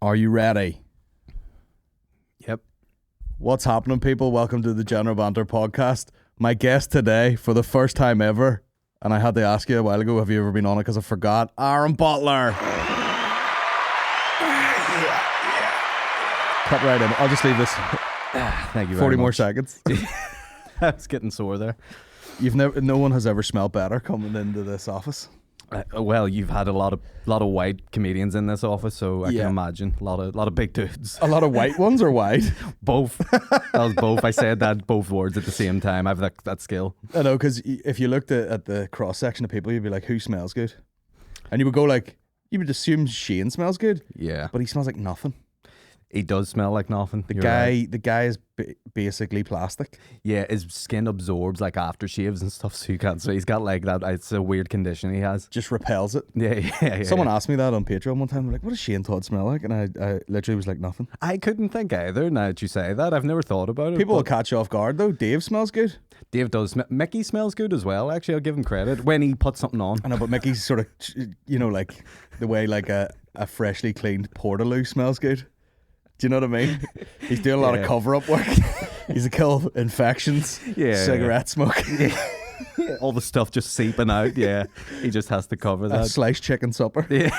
Are you ready? Yep. What's happening, people? Welcome to the General Banter podcast. My guest today, for the first time ever, and I had to ask you a while ago, have you ever been on it because I forgot, Aaron Butler. Cut right in. I'll just leave this. Thank you very 40 much. more seconds. I was getting sore there. No one has ever smelled better coming into this office. Well, you've had a lot of white comedians in this office, so I Yeah. can imagine a lot of big dudes. A lot of white ones or wide? Both. That was both. I said that both words at the same time. I have that skill. I know, because if you looked at the cross section of people, you'd be like, who smells good? And you would go like, you would assume Shane smells good, Yeah, but he smells like nothing. he does smell like nothing. The You're guy, right. the guy is basically plastic. Yeah, his skin absorbs like aftershaves and stuff, so you can't. So he's got like that. It's a weird condition he has. Just repels it. Yeah. Someone asked me that on Patreon one time. They're like, what does Shane Todd smell like? And I literally was like, nothing. I couldn't think either. Now that you say that, I've never thought about it. People will but catch you off guard though. Dave smells good. Dave does. Mickey smells good as well. Actually, I'll give him credit when he puts something on. I know, but Mickey's sort of, like the way like a freshly cleaned Portaloo smells good. Do you know what I mean? He's doing a lot of cover-up work. He's a kill infections, cigarette smoke. All the stuff just seeping out. Yeah, he just has to cover A that. sliced chicken supper. Yeah.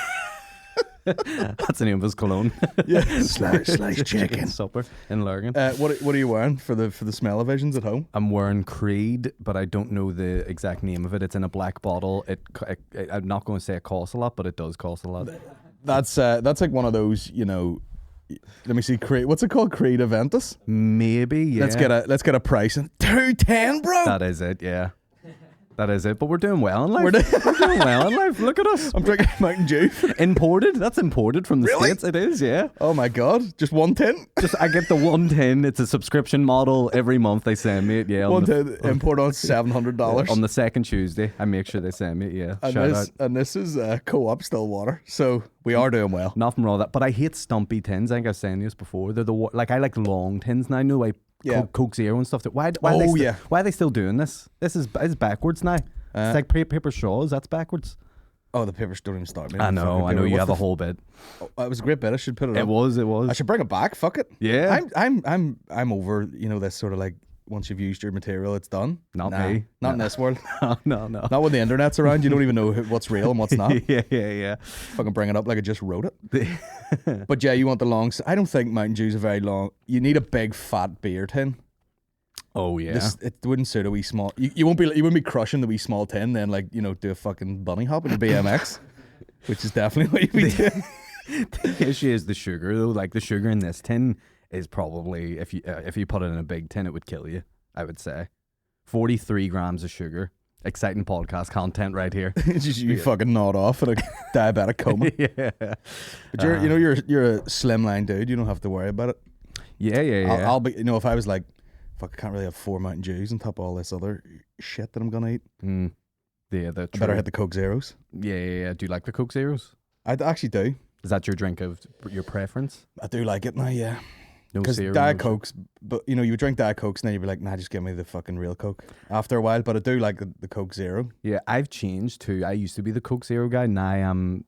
That's the name of his cologne. Yeah, sliced chicken. supper in Lurgan. What are you wearing for the smell-o-visions at home? I'm wearing Creed, but I don't know the exact name of it. It's in a black bottle. I'm not going to say it costs a lot, but it does cost a lot. That's like one of those, let me see, Creed. What's it called? Creed Aventus? Maybe, yeah. Let's get a price in $210, bro. That is it, yeah. That is it. But we're doing well in life. We're doing well in life. Look at us. I'm drinking Mountain Dew. Imported? That's imported from the Really? States. It is, yeah. Oh my god, just 110. I get the 110. It's a subscription model. Every month they send me it. Yeah, 110 import on $700 on the second Tuesday. I make sure they send me it. Yeah, And this is Co-op Stillwater, so we are doing well. Nothing wrong with that. But I hate stumpy tins. I think I was saying this before. They're I like long tins now. I know Coke Zero and stuff. Why are they still doing this? This is backwards now. It's like paper straws. That's backwards. Oh, the papers don't even start me. I know. You have a whole bit. Oh, it was a great bit. I should put it. It was. I should bring it back. Fuck it. Yeah. I'm over. This sort of like, once you've used your material, it's done. Not me. Not in this world. No. Not when the internet's around. You don't even know what's real and what's not. Yeah. Fucking bring it up like I just wrote it. But yeah, you want the long. I don't think Mountain Dew's a very long. You need a big fat beer tin. Oh yeah. It wouldn't suit a wee small. You wouldn't be crushing the wee small tin. Then do a fucking bunny hop in a BMX, which is definitely what you'd be doing. The issue is the sugar though. Like the sugar in this tin is probably if you put it in a big tin, it would kill you. I would say 43 grams of sugar. Exciting podcast content right here. It's just you fucking nod off in a diabetic coma. Yeah. But you're a slimline dude. You don't have to worry about it. Yeah. I'll be. If I was like, fuck, I can't really have 4 Mountain Dews on top of all this other shit that I'm gonna eat. Yeah, I better hit the Coke Zeros. Yeah. Do you like the Coke Zeros? I actually do. Is that your drink of your preference? I do like it now, yeah. No Because zero. Diet Cokes, but you would drink Diet Cokes and then you'd be like, nah, just give me the fucking real Coke after a while. But I do like the Coke Zero. Yeah, I've changed too. I used to be the Coke Zero guy. Now I am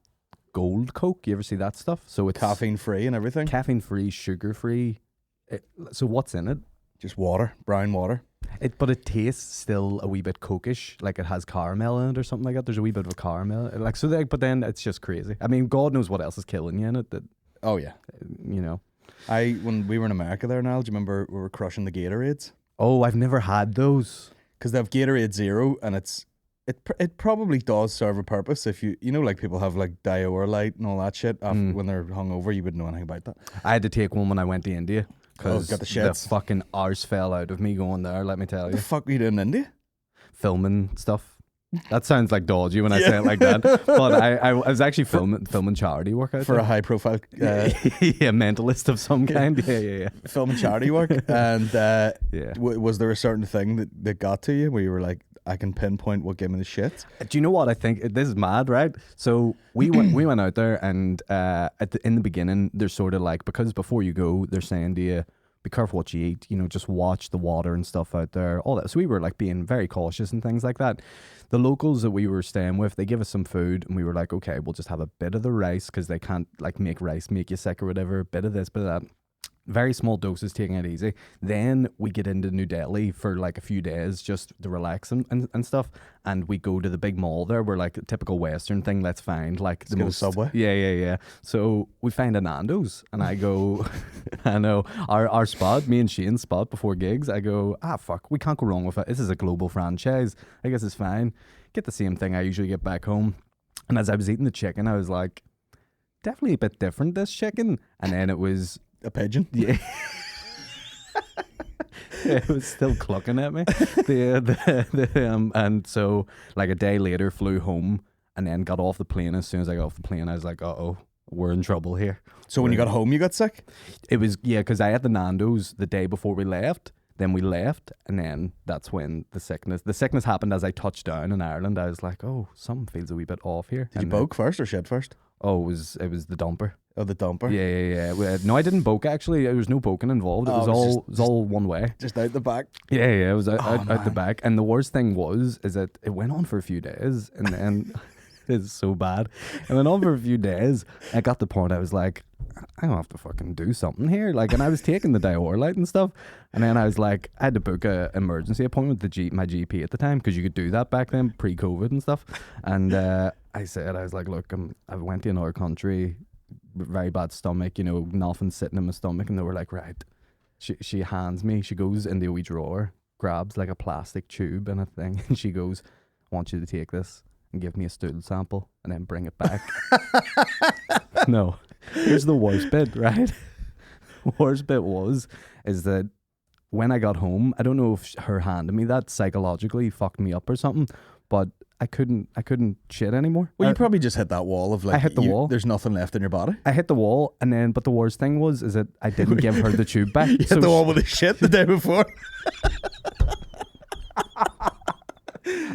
Gold Coke. You ever see that stuff? So it's caffeine free and everything. Caffeine free, sugar free. So what's in it? Just water, brown water. But it tastes still a wee bit Coke-ish, like it has caramel in it or something like that. There's a wee bit of a caramel, but then it's just crazy. I mean, God knows what else is killing you in it. Oh yeah, when we were in America there, Niall, do you remember we were crushing the Gatorades? Oh, I've never had those. Because they have Gatorade Zero, and it probably does serve a purpose. If like people have like Dior-Lite and all that shit when they're hungover, you wouldn't know anything about that. I had to take one when I went to India. Because got the shits. The fucking arse fell out of me going there, let me tell you. What the fuck were you doing in India? Filming stuff. That sounds like dodgy when I say it like that. But I was actually filming charity work out for there. A high profile mentalist of some kind. Yeah. Filming charity work. And was there a certain thing that got to you where you were like, I can pinpoint what gave me the shit? Do you know what I think? This is mad, right? So we went out there, and in the beginning, they're sort of like, because before you go, they're saying to you, be careful what you eat, you know, just watch the water and stuff out there, all that. So we were like being very cautious and things like that. The locals that we were staying with, they give us some food and we were like, okay, we'll just have a bit of the rice because they can't like make rice make you sick or whatever, a bit of this, bit of that. Very small doses, taking it easy. Then we get into New Delhi for like a few days just to relax and stuff. And we go to the big mall there. We're like a typical Western thing. Let's find like the most Subway. Yeah. So we find a Nando's and I go, I know our spot, me and Shane's spot before gigs. I go, fuck, we can't go wrong with it. This is a global franchise. I guess it's fine. Get the same thing I usually get back home. And as I was eating the chicken, I was like, definitely a bit different, this chicken. And then it was a pigeon. Yeah. It was still clucking at me. And so like a day later flew home and then got off the plane. As soon as I got off the plane, I was like, uh-oh, we're in trouble here. So when you got home, you got sick? It was, yeah, because I had the Nando's the day before we left. Then we left, and then that's when the sickness happened as I touched down in Ireland. I was like, oh, something feels a wee bit off here. Did you boke first or shit first? Oh, it was the dumper. Oh, the dumper. Yeah. No, I didn't boke actually. There was no boking involved. It was all one way. Just out the back. Yeah. It was out the back. And the worst thing is that it went on for a few days, and then it's so bad. It went on for a few days. I got the point. I was like, I don't have to fucking do something here. Like, and I was taking the Diorlite and stuff. And then I was like, I had to book a emergency appointment with my GP at the time because you could do that back then, pre-COVID and stuff. And I was like, look, I went to another country, very bad stomach, you know, nothing sitting in my stomach. And they were like, right. She hands me, she goes in the wee drawer, grabs like a plastic tube and a thing. And she goes, I want you to take this and give me a stool sample and then bring it back. No. Here's the worst bit, right? Worst bit is that when I got home, I don't know if her handing me that psychologically fucked me up or something, but I couldn't shit anymore. Well, you probably just hit that wall of like, I hit the wall. There's nothing left in your body. I hit the wall, and then, but the worst thing is that I didn't give her the tube back. You hit the wall with the shit the day before.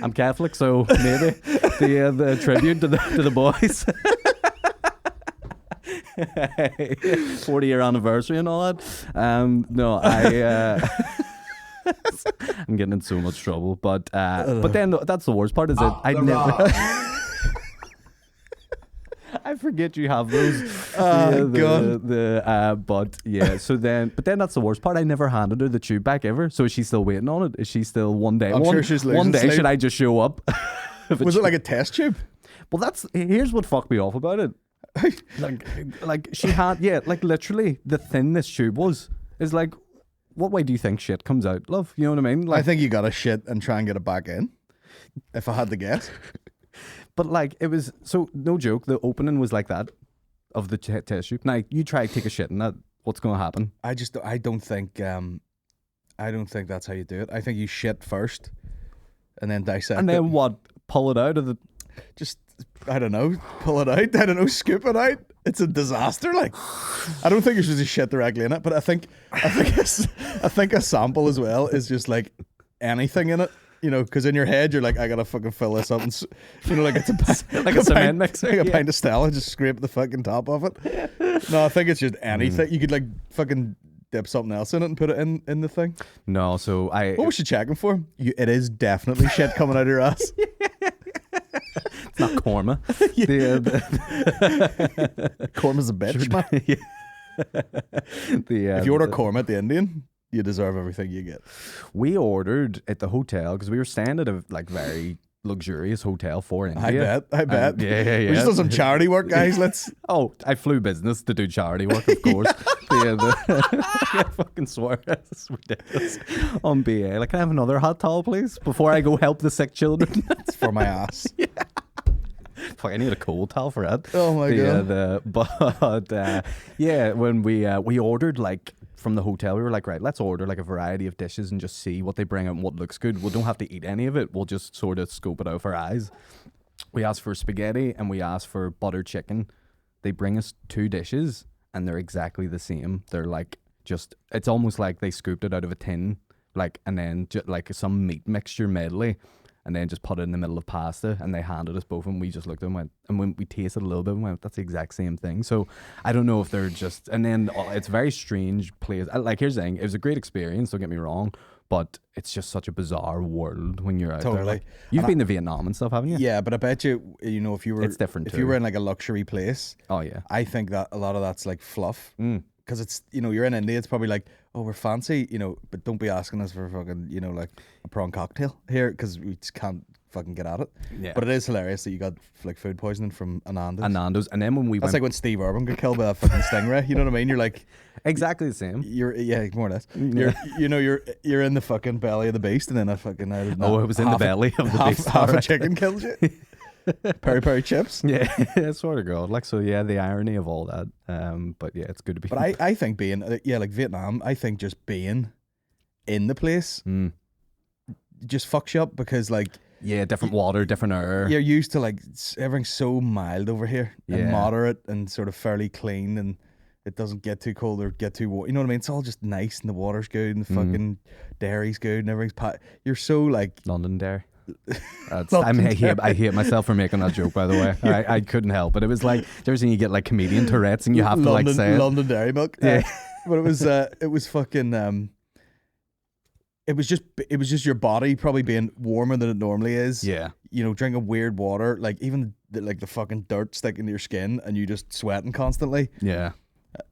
I'm Catholic, so maybe the tribute to the boys. 40-year anniversary and all that. No, I'm getting in so much trouble, but then that's the worst part is that I never. I forget you have those. God. But yeah, but then that's the worst part. I never handed her the tube back ever. So is she still waiting on it? Is she still one day? I'm sure she's losing one day. sleep. Should I just show up? Was it like a test tube? Well, here's what fucked me off about it. like she had, like literally the thin this tube is like, what way do you think shit comes out, love? You know what I mean? Like, I think you gotta shit and try and get it back in, if I had to guess. But like, it was, so no joke, the opening was like that of the test tube. Now you try to take a shit and that, what's going to happen? I don't think that's how you do it. I think you shit first and then dissect and then it. What, pull it out of the, just, I don't know, pull it out, I don't know, scoop it out. It's a disaster. Like, I don't think you're supposed to shit directly in it, but I think a sample as well is just like anything in it, you know, because in your head you're like, I gotta fucking fill this up, and you know, like it's a cement mixer, like a pint of Stella, just scrape the fucking top off it. No, I think it's just anything. You could like fucking dip something else in it and put it in the thing. No, so what was she checking for? It is definitely shit coming out of your ass. It's not korma. Korma's a bitch, man. If you order korma at the Indian, you deserve everything you get. We ordered at the hotel because we were staying at a like very luxurious hotel for India. I bet. Yeah. We just done some charity work, guys. Oh, I flew business to do charity work, of course. I fucking swear, it's ridiculous. On BA, like, can I have another hot towel, please, before I go help the sick children? It's for my ass. Yeah. Fuck, I need a cold towel for that. Oh my god. When we ordered, like, from the hotel, we were like, right, let's order like a variety of dishes and just see what they bring out and what looks good. We don't have to eat any of it. We'll just sort of scope it out with our eyes. We asked for spaghetti and we asked for butter chicken. They bring us 2 dishes and they're exactly the same. They're like, it's almost like they scooped it out of a tin, like, and then like some meat mixture medley. and then just put it in the middle of pasta, and they handed us both, and we just looked at them and went, and when we tasted a little bit, we went, that's the exact same thing. So I don't know if they're just, and then it's a very strange place. Like, here's the thing, it was a great experience, don't get me wrong, but it's just such a bizarre world when you're out there. Like, you've been to Vietnam and stuff, haven't you? Yeah, but I bet you, if you were, it's different if you were in like a luxury place, I think that a lot of that's like fluff. Because it's, you're in India, it's probably like, oh, we're fancy, but don't be asking us for fucking, like a prawn cocktail here, because we just can't fucking get at it. Yeah. But it is hilarious that you got like food poisoning from a Nando's. And then when we That's like when Steve Irwin got killed by that fucking stingray. You know what I mean? You're like exactly the same. Yeah, more or less. You're in the fucking belly of the beast, and then I fucking it was in the belly of the beast. Half a chicken kills you. Peri chips. Yeah, I swear to God. Like, so yeah, the irony of all that. But yeah, it's good to be. But I think being like Vietnam, I think just being in the place just fucks you up, because like, yeah, different water, different air. You're used to like everything's so mild over here and moderate and sort of fairly clean, and it doesn't get too cold or get too warm. You know what I mean? It's all just nice, and the water's good, and the fucking dairy's good, and everything's you're so like London dairy. I hate myself for making that joke, by the way. I couldn't help it. It was like, there's when you get like comedian Tourette's and you have to like say London dairy milk. Yeah. But it was fucking it was just your body probably being warmer than it normally is. Yeah. Drinking weird water, like even the fucking dirt sticking to your skin, and you just sweating constantly. Yeah.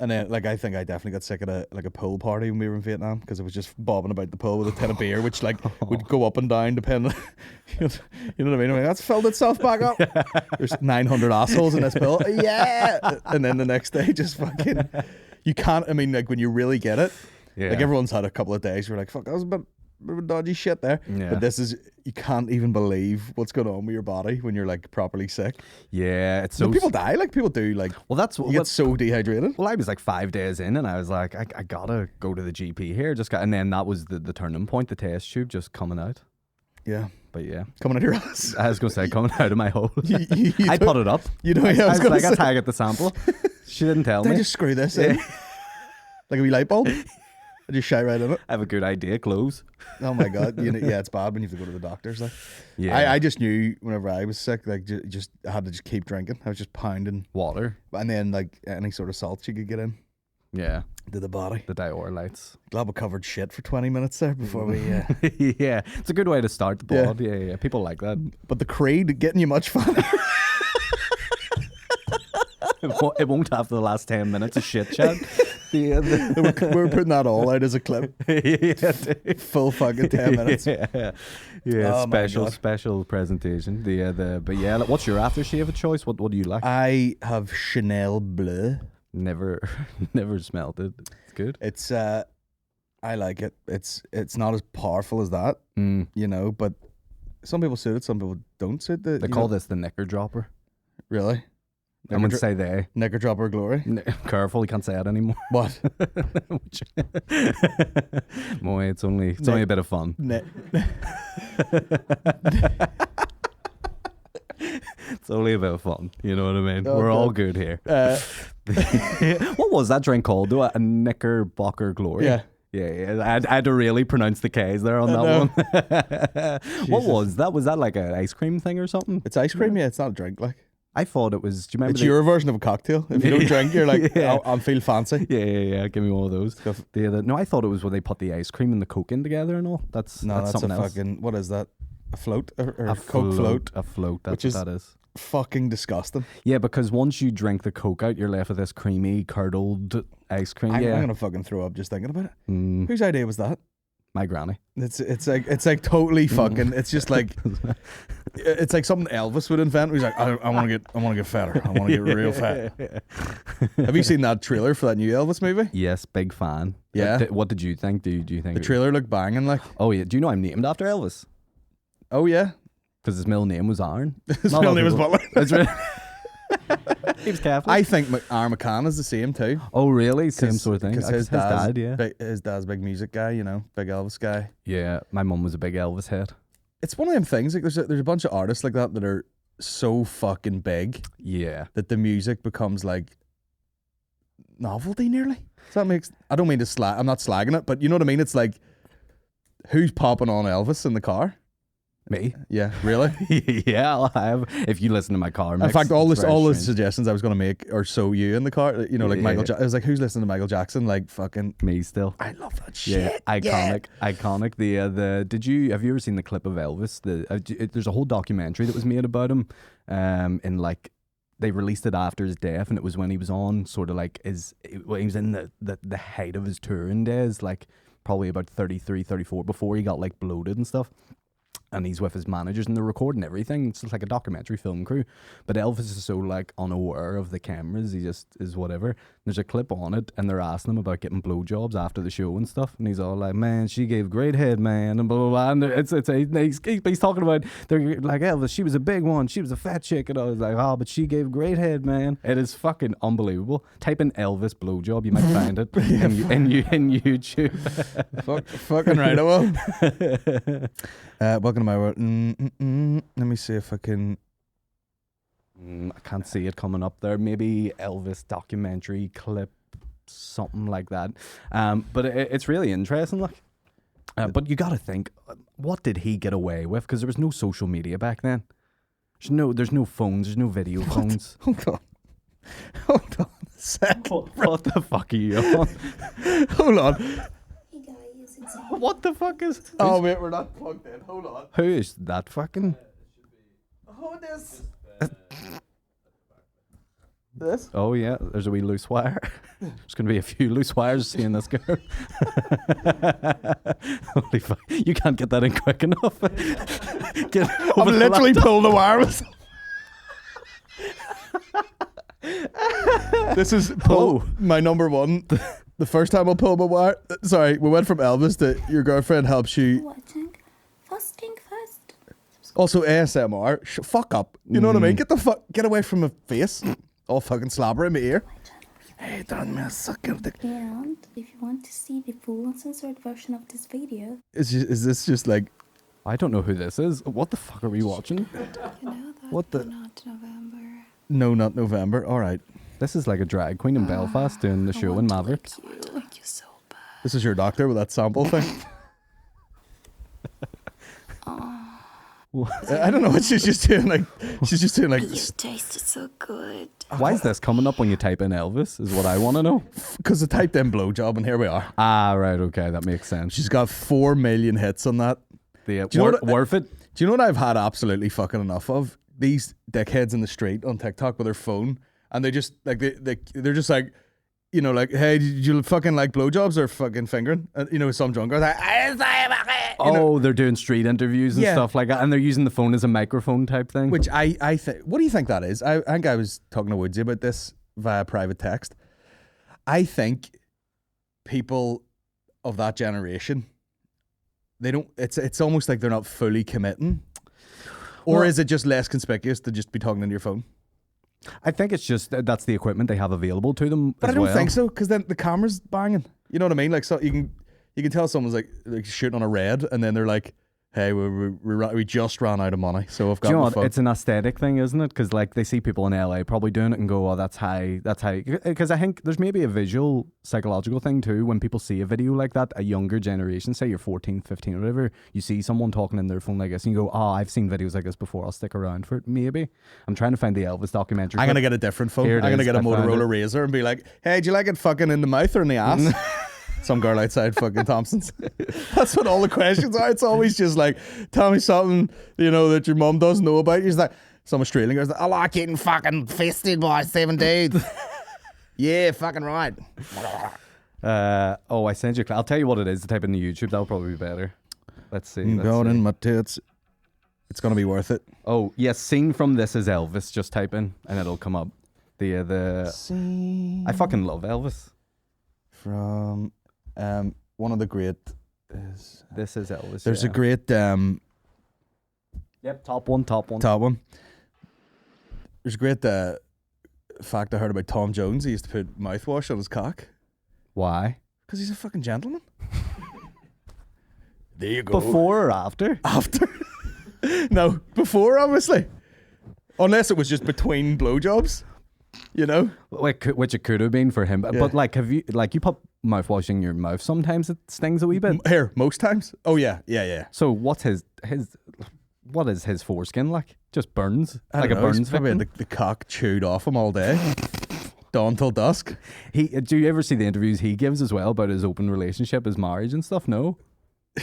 And then, like, I think I definitely got sick at a pool party when we were in Vietnam, because it was just bobbing about the pool with a tin of beer, which like would go up and down depending. You know what I mean? I'm like, that's filled itself back up. There's 900 assholes in this pool. Yeah. And then the next day, just fucking, you can't. I mean, like when you really get it, like everyone's had a couple of days where like, fuck, that was a bit of dodgy shit there. Yeah. But this is, you can't even believe what's going on with your body when you're like properly sick. Yeah, it's so people die. Like people do. Like, well, that's you get so dehydrated. Well, I was like 5 days in, and I was like, I gotta go to the GP here. And then that was the turning point. The test tube just coming out. Yeah. But yeah, coming out of your ass. I was gonna say coming out of my hole. I put it up. Yeah, I was like, that's how I get the sample. She didn't tell me. They just screw this in like a wee light bulb. I just shite right in it. I have a good idea. Close. Oh my God. It's bad when you have to go to the doctors. Like, yeah. I just knew whenever I was sick, like just I had to just keep drinking. I was just pounding water, and then like any sort of salt you could get in. Yeah. To the body. The diuretes. Glad we covered shit for 20 minutes there before we. Yeah, it's a good way to start the pod. Yeah. People like that. But the Creed getting you much fun. It won't have the last 10 minutes of shit chat. We're putting that all out as a clip. Full fucking 10 minutes. Yeah. Oh, special presentation. But yeah, what's your aftershave of choice? What do you like? I have Chanel Bleu. Never smelled it. It's good. It's I like it. It's not as powerful as that, but some people suit it, some people don't suit it. They call this the knicker dropper. Really? I'm going to say they. Knicker dropper glory. Careful, you can't say it anymore. What? Boy, it's only a bit of fun. It's only a bit of fun. You know what I mean? We're all good here. What was that drink called? A Knickerbocker Glory? Yeah. Yeah. I had to really pronounce the K's there on that one. What was that? Was that like an ice cream thing or something? It's ice cream, yeah. It's not a drink, like. I thought it was. Do you remember? It's your version of a cocktail. If you don't drink, you're like, I'll feel fancy. Yeah. Give me one of those. No, I thought it was where they put the ice cream and the Coke in together and all. That's something else. Fucking. What is that? A float or a Coke float? A float. That's what that is. Fucking disgusting. Yeah, because once you drink the Coke out, you're left with this creamy, curdled ice cream. I'm gonna fucking throw up just thinking about it. Whose idea was that? My granny. It's like totally fucking. It's just like it's like something Elvis would invent. He's like, I want to get fatter. I want to get real fat. Have you seen that trailer for that new Elvis movie? Yes, big fan. Yeah. What did you think? Do you think the trailer looked banging? Like, oh yeah. Do you know I'm named after Elvis? Oh yeah. Because his middle name was Aaron. His middle name was Butler. That's right. He was Catholic. I think Aaron McCann is the same too. Oh really? Same sort of thing. Because his dad, his dad's a big music guy, big Elvis guy. Yeah, my mum was a big Elvis head. It's one of them things. Like there's a bunch of artists like that are so fucking big. Yeah. That the music becomes like novelty nearly. Does that makes? I don't mean to slag. I'm not slagging it, but you know what I mean. It's like who's popping on Elvis in the car. Me? Yeah, really? Yeah, I have. If you listen to my car mix, in fact, all the suggestions I was going to make are so you in the car. Like Michael. I was like, who's listening to Michael Jackson? Like fucking me still. I love that shit. Yeah, iconic. Have you ever seen the clip of Elvis? There's a whole documentary that was made about him. In like, they released it after his death, and it was when he was on sort of like he was in the height of his touring days, like probably about 33, 34, before he got like bloated and stuff. And he's with his managers and they're recording everything. It's just like a documentary film crew. But Elvis is so like unaware of the cameras. He just is whatever. There's a clip on it and they're asking him about getting blowjobs after the show and stuff. And he's all like, man, she gave great head, man. And blah, blah, blah. And he's talking about, they're like, Elvis, she was a big one. She was a fat chick. And I was like, oh, but she gave great head, man. It is fucking unbelievable. Type in Elvis blowjob. You might find it in YouTube. Fucking right, I will. Welcome to my world. Let me see if I can. I can't see it coming up there. Maybe Elvis documentary clip, something like that. But it's really interesting. Like, but you got to think, what did he get away with? Because there was no social media back then. There's no phones. There's no video phones. Hold on a sec. What the fuck are you on? Hold on. What the fuck is... Oh, wait, we're not plugged in. Hold on. Who is that fucking... this. This? Oh, yeah. There's a wee loose wire. There's going to be a few loose wires seeing this girl. Holy fuck. You can't get that in quick enough. I'm literally pulling the wire with... This is my number one. The first time I pulled my wire, sorry, we went from Elvis to your girlfriend helps you. Watching. Fasting first. Also ASMR. Fuck up. You know what I mean? Get away from my face. All fucking slobber in my ear. Hey, don't me a sucker. And if you want to see the full uncensored version of this video, is this just like? I don't know who this is. What the fuck are we watching? you know that what the? Not November. No, not November. All right. This is like a drag queen in Belfast doing the show in Maverick. I want to like you so bad. This is your doctor with that sample thing. I don't know what she's just doing. Like she's just doing like. You tasted so good. Why is this coming up when you type in Elvis? Is what I want to know. Because I typed in blowjob and here we are. Ah, right. Okay, that makes sense. She's got 4 million hits on that. Worth it. Do you know what I've had absolutely fucking enough of? These dickheads in the street on TikTok with their phone. And they just like they're just like, you know, like, hey, did you fucking like blowjobs or fucking fingering? And, you know, some drunk guy's like, they're doing street interviews and stuff like that, and they're using the phone as a microphone type thing. Which I think. What do you think that is? I think I was talking to Woodsy about this via private text. I think people of that generation, they don't. It's almost like they're not fully committing, or is it just less conspicuous to just be talking into your phone? I think it's just that's the equipment they have available to them. But I don't think so, because then the camera's banging. You know what I mean? Like, so you can tell someone's like shooting on a red, and then they're like, "Hey, we just ran out of money, so I've got." Do you know my what? phone. It's an aesthetic thing, isn't it? Because like they see people in LA probably doing it and go, "Oh, that's high." Because I think there's maybe a visual psychological thing too. When people see a video like that, a younger generation, say you're 14, 15 or whatever, you see someone talking in their phone like this, and you go, "Oh, I've seen videos like this before. I'll stick around for it." Maybe. I'm trying to find the Elvis documentary. I'm gonna get a different phone. I'm gonna get a Motorola Razr and be like, "Hey, do you like it fucking in the mouth or in the ass?" Some girl outside fucking Thompson's. That's what all the questions are. It's always just like, tell me something, you know, that your mum doesn't know about. She's like, some Australian girl's like, I like getting fucking fisted by 7 dudes. Yeah, fucking right. I sent you. I'll tell you what it is to type in the YouTube. That'll probably be better. Let's see. God in my tits. It's gonna be worth it. Oh yes, scene from This Is Elvis. Just type in and it'll come up. The scene. I fucking love Elvis. From one of the great is This Is Elvis. There's a great Yep, top one. Top one. There's a great fact I heard about Tom Jones. He used to put mouthwash on his cock. Why? Because he's a fucking gentleman. There you go. Before or after? After. No, before obviously. Unless it was just between blowjobs. You know, which it could have been for him, but like, have you you put mouthwash in your mouth? Sometimes it stings a wee bit. Here, most times. Oh yeah. So what's his? what is his foreskin like? Just burns. I like don't a know, burns he's probably victim. had the cock chewed off him all day. Dawn till dusk. Do you ever see the interviews he gives as well about his open relationship, his marriage and stuff? No.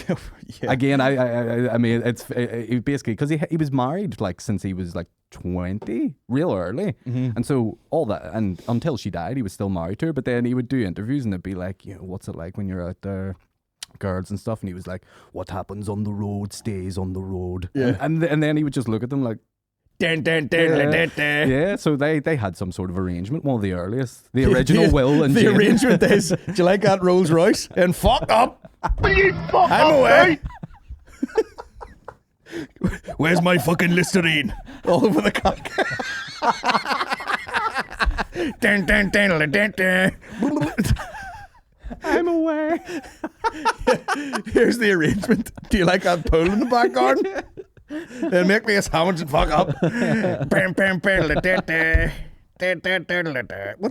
Yeah. Again, I mean, it's basically because he was married like since he was like 20, real early, and so all that, and until she died, he was still married to her. But then he would do interviews, and they'd be like, you know, what's it like when you're out there, girls and stuff, and he was like, what happens on the road stays on the road. Yeah. And then he would just look at them like, yeah. So they had some sort of arrangement, one of the earliest, the original Will and the Jane. arrangement is, do you like that Rolls Royce? And fuck up. I'm away. Where's my fucking Listerine? All over the cock. I'm away. Here's the arrangement. Do you like that pool in the back garden? Then make me a sandwich and fuck up. What's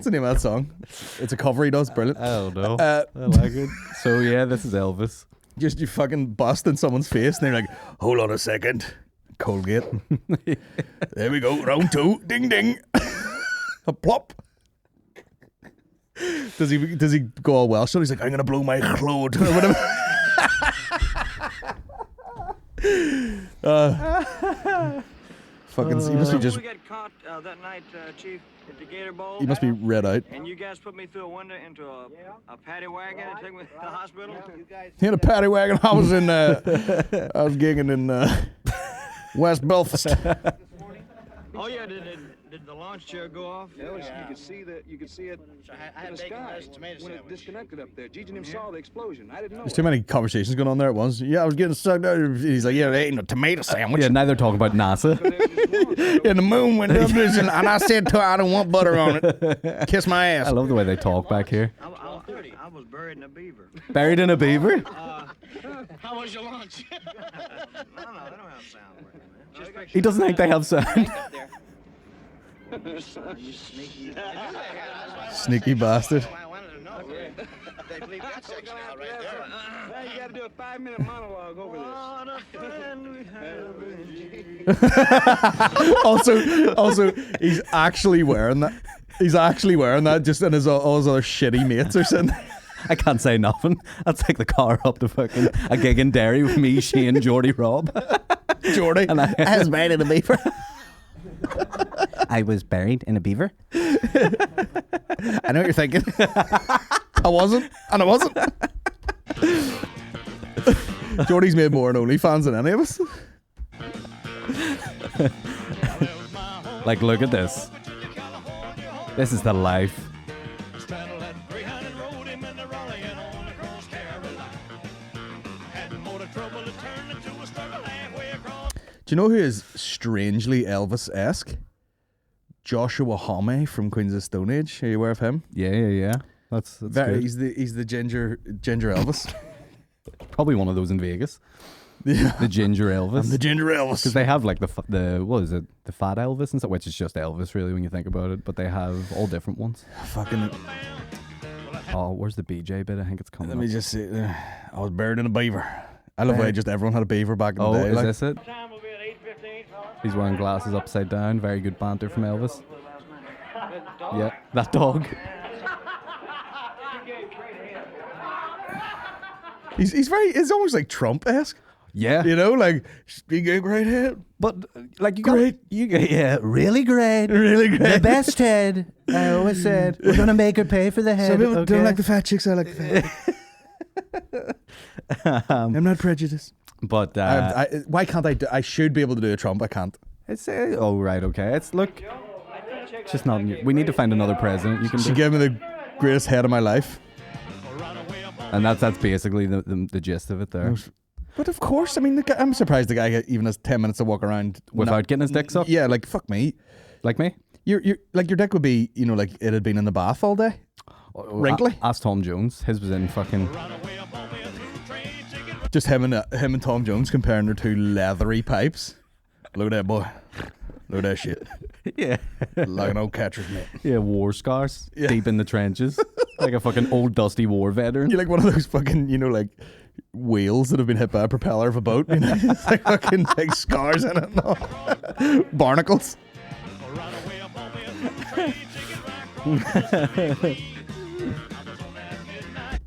the name of that song? It's a cover he does. Brilliant. I don't know. I like it. So yeah, this is Elvis. Just you fucking bust in someone's face and they're like, hold on a second. Colgate. There we go. Round 2. Ding ding. A plop. Does he go all Welsh? So he's like, I'm gonna blow my clod or whatever. Fucking, he must be just. We got caught that night, Chief, at the Gator Bowl. He must be red out. And you guys put me through a window into a paddy wagon and took me to the hospital. In a paddy wagon. I was gigging in West Belfast. Oh yeah, did the launch chair go off? Yeah, you could see it in the sky when it disconnected up there. Gigi and him saw the explosion. I didn't know. There's too many conversations going on there at once. Yeah, I was getting sucked out. He's like, yeah, I ate a tomato sandwich. Yeah, now they're talking about NASA. And the moon went up, and I said to her, I don't want butter on it. Kiss my ass. I love the way they talk back here. I was buried in a beaver. Buried in a beaver? How was your lunch? no, they don't have sound. Man. He doesn't think they have sound. You sneaky. Sneaky bastard. I wanted to know. They leave that section out right there. Now you got to do a 5-minute monologue over this. What a friend we have. Also, he's actually wearing that. He's actually wearing that just in all his other shitty mates or something. I can't say nothing. That's like the car up to fucking a gig in Derry with me, Shane, Geordie, Rob. Geordie. And I was buried in a beaver. I was buried in a beaver. I know what you're thinking. I wasn't. Geordie's made more on OnlyFans than any of us. Like, look at this. This is the life. Do you know who is strangely Elvis-esque? Joshua Homme from Queens of the Stone Age. Are you aware of him? Yeah. That's good. He's the ginger Elvis. Probably one of those in Vegas. Yeah. The ginger Elvis. I'm the ginger Elvis. Because they have like the what is it? The fat Elvis and stuff, which is just Elvis really when you think about it. But they have all different ones. Fucking. Oh, where's the BJ bit? I think it's coming. Let me just see. I was buried in a beaver. I love how just everyone had a beaver back in the day. Oh, is like. this it? He's wearing glasses upside down. Very good banter from Elvis. Yeah, that dog. He's almost like Trump-esque. Yeah. You know, like, speak a great head. But like Great. yeah, really great. Really great. The best head. I always said we're gonna make her pay for the head. Some people okay? don't like the fat chicks. I like the fat. I'm not prejudiced. But why can't I? I should be able to do a Trump. I can't. it's oh right, okay. It's it's just not. We need to find another president. You can. She do. gave me the greatest head of my life. And that's basically the gist of it there. But of course, I mean, I'm surprised the guy even has 10 minutes to walk around Without getting his dick sucked? Yeah, like fuck me. Like me? You're like your dick would be, you know, like it had been in the bath all day. Wrinkly. Ask Tom Jones. His was in fucking. Just him and Tom Jones comparing their two leathery pipes. Look at that boy. Look at that shit. Yeah. Like an old catcher's mitt. Yeah, war scars. Yeah. Deep in the trenches. Like a fucking old dusty war veteran. You're like one of those fucking, you know, like wheels that have been hit by a propeller of a boat. You know? It's like fucking big scars in it and all. Barnacles.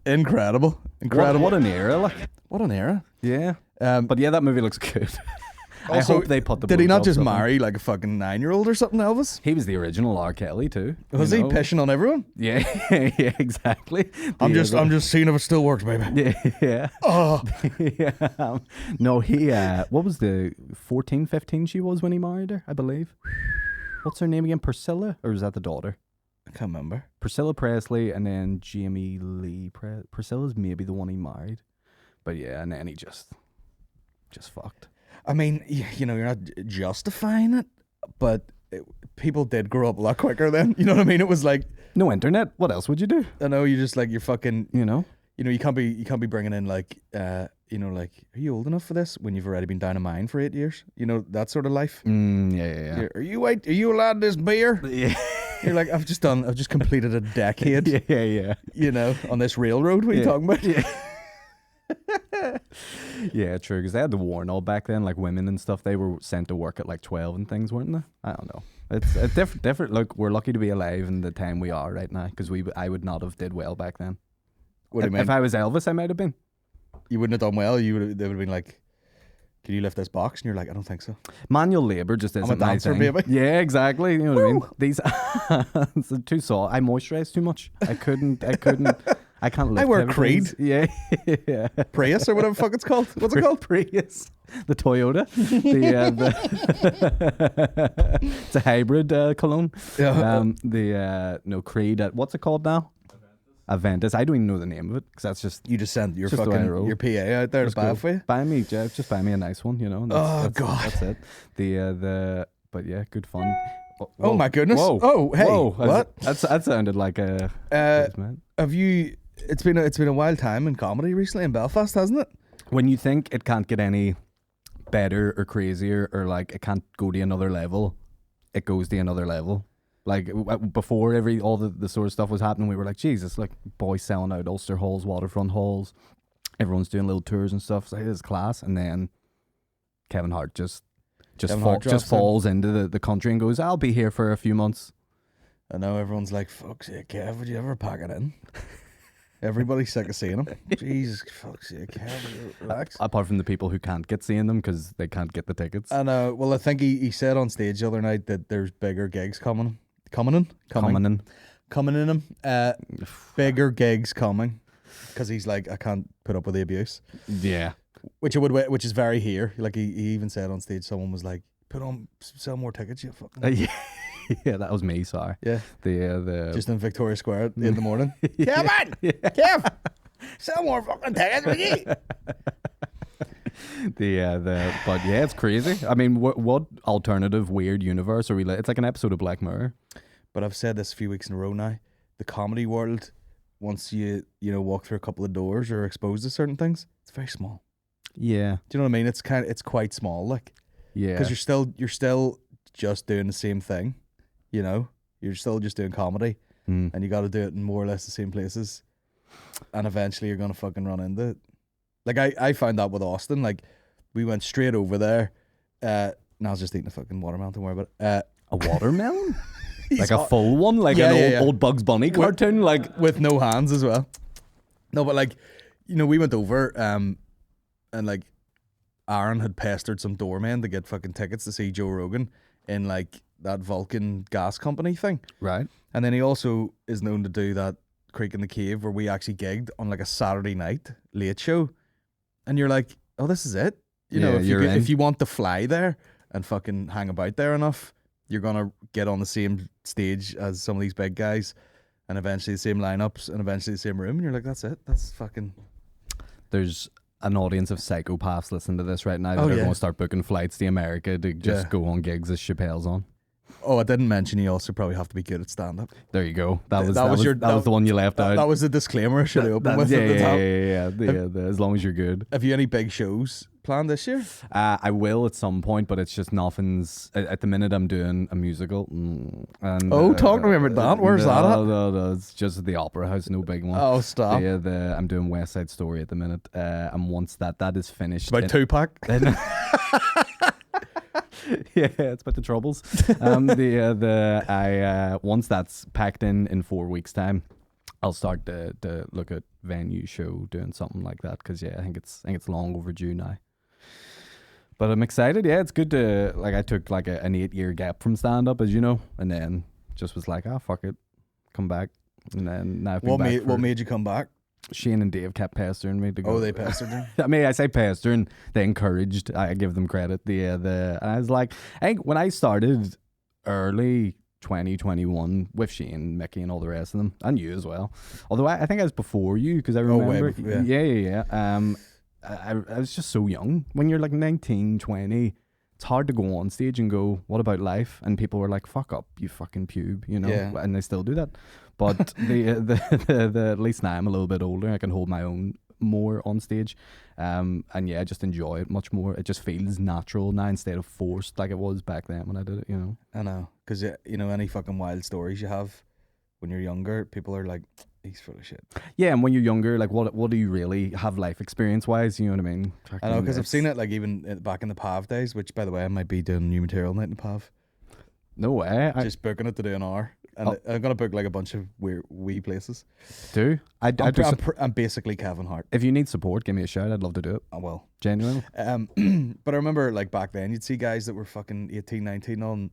Incredible. What an era, like. What an era. Yeah. But yeah, that movie looks good. Also, I hope they put the. Did he not just blowjobs up marry like a fucking 9-year-old or something, Elvis? He was the original R. Kelly too. Was he pissing on everyone? Yeah, yeah, exactly. I'm just seeing if it still works, baby. Yeah. Oh. Yeah. No, he. What was the 14, 15 she was when he married her? I believe. What's her name again? Priscilla, or is that the daughter? I can't remember. Priscilla Presley, and then Jamie Lee. Priscilla's maybe the one he married, but yeah, and then he just fucked. I mean, you know, you're not justifying it, but people did grow up a lot quicker then. You know what I mean? It was like no internet. What else would you do? I know, you just like you're fucking. You know, you can't be bringing in like you know, like, are you old enough for this when you've already been down a mine for 8 years? You know, that sort of life. Yeah. Are you allowed this beer? Yeah. You're like, I've just completed a decade. Yeah. You know, on this railroad. What are you talking about? Yeah. Yeah, true. Because they had the war and all back then, like women and stuff. They were sent to work at like 12 and things, weren't they? I don't know. It's different. Look, we're lucky to be alive in the time we are right now. Because I would not have did well back then. What do you mean? If I was Elvis, I might have been. You wouldn't have done well. They would have been like, can you lift this box? And you're like, I don't think so. Manual labor just isn't I'm a dancer, baby. Yeah, exactly. You know what I mean? These it's too soft. I moisturize too much. I can't lift. I wear heavy Creed. things. Yeah. Prius or whatever the fuck it's called. What's it called? Prius. The Toyota. It's a hybrid cologne. Yeah. No Creed. What's it called now? Aventus. I don't even know the name of it because that's just you just sent your just fucking your PA out there to buy it for you. Buy me, Jeff. Just buy me a nice one, you know. God, that's it. But yeah, good fun. Oh my goodness. Whoa. Oh hey. Whoa. What? That sounded like a. Have you? It's been a wild time in comedy recently in Belfast, hasn't it? When you think it can't get any better or crazier or like it can't go to another level, it goes to another level. Like before all the sort of stuff was happening, we were like, Jesus, like boys selling out Ulster halls, waterfront halls. Everyone's doing little tours and stuff. So this is class. And then Kevin Hart just falls into the country and goes, I'll be here for a few months. I know everyone's like, fuck's sake, Kev, would you ever pack it in? Everybody's sick of seeing him. Jesus, fuck's sake, Kev, relax. Apart from the people who can't get seeing them because they can't get the tickets. I know. Well, I think he said on stage the other night that there's bigger gigs coming in him. Bigger gigs coming, because he's like, I can't put up with the abuse. Yeah, which is very here. Like he even said on stage, someone was like, sell more tickets, you fucking. Yeah, that was me. Sorry. Yeah, the just in Victoria Square at 8 in the morning. Kevin, Kev, sell more fucking tickets, will you? But yeah, it's crazy. I mean, what alternative weird universe are we? It's like an episode of Black Mirror. But I've said this a few weeks in a row now. The comedy world, once you walk through a couple of doors or exposed to certain things, it's very small. Yeah. Do you know what I mean? It's quite small, like. Yeah. Because you're still just doing the same thing, you know. You're still just doing comedy, and you got to do it in more or less the same places, and eventually you're gonna fucking run into it. Like I found that with Austin. Like we went straight over there. I was just eating a fucking watermelon. Don't worry about it. A watermelon? Like a full one, like an old Bugs Bunny cartoon, like with no hands as well. No, but like, we went over, and like, Aaron had pestered some doormen to get fucking tickets to see Joe Rogan in like that Vulcan gas company thing, right? And then he also is known to do that Creek in the Cave where we actually gigged on like a Saturday night late show, and you're like, oh, this is it, if you want to fly there and fucking hang about there enough, you're gonna get on the same stage as some of these big guys, and eventually the same lineups, and eventually the same room, and you're like, that's it. That's fucking. There's an audience of psychopaths listening to this right now that are going to start booking flights to America to just go on gigs as Chappelle's on. Oh, I didn't mention you also probably have to be good at stand-up. There you go. That was the one you left out. That was the disclaimer I should have opened with at the top. Yeah. As long as you're good. Have you any big shows planned this year? I will at some point, but it's just nothing's... At the minute, I'm doing a musical. And, talk to me about that. Where's that at? No, it's just at the Opera House, no big one. Oh, stop. I'm doing West Side Story at the minute. And once that is finished... It's about Tupac? Yeah, it's about the Troubles. Once that's packed in 4 weeks' time, I'll start to look at venue show, doing something like that. Because I think it's long overdue now. But I'm excited. Yeah, it's good to I took an 8-year gap from stand up, as you know, and then just was like, fuck it, come back. And then now I've been what made you come back? Shane and Dave kept pestering me to go. Oh, they pestered you? I mean, I say pestering, they encouraged. I give them credit. And I was like, I think when I started early 2021 with Shane, Mickey, and all the rest of them, and you as well. Although I think I was before you, because I remember. Yeah. I was just so young. When you're 19, 20, it's hard to go on stage and go, what about life? And people were like, fuck up, you fucking pube, and they still do that. But the at least now I'm a little bit older, I can hold my own more on stage. And I just enjoy it much more. It just feels natural now instead of forced like it was back then when I did it, I know, because any fucking wild stories you have when you're younger, people are like, he's full of shit. Yeah, and when you're younger, what do you really have life experience wise? You know what I mean? I know, because I've seen it even back in the PAV days, which by the way I might be doing new material night in the PAV. No way. Just booking it to do an hour. And I'm going to book a bunch of wee places. I'm basically Kevin Hart. If you need support, give me a shout. I'd love to do it. I will. Genuinely. But I remember back then, you'd see guys that were fucking 18, 19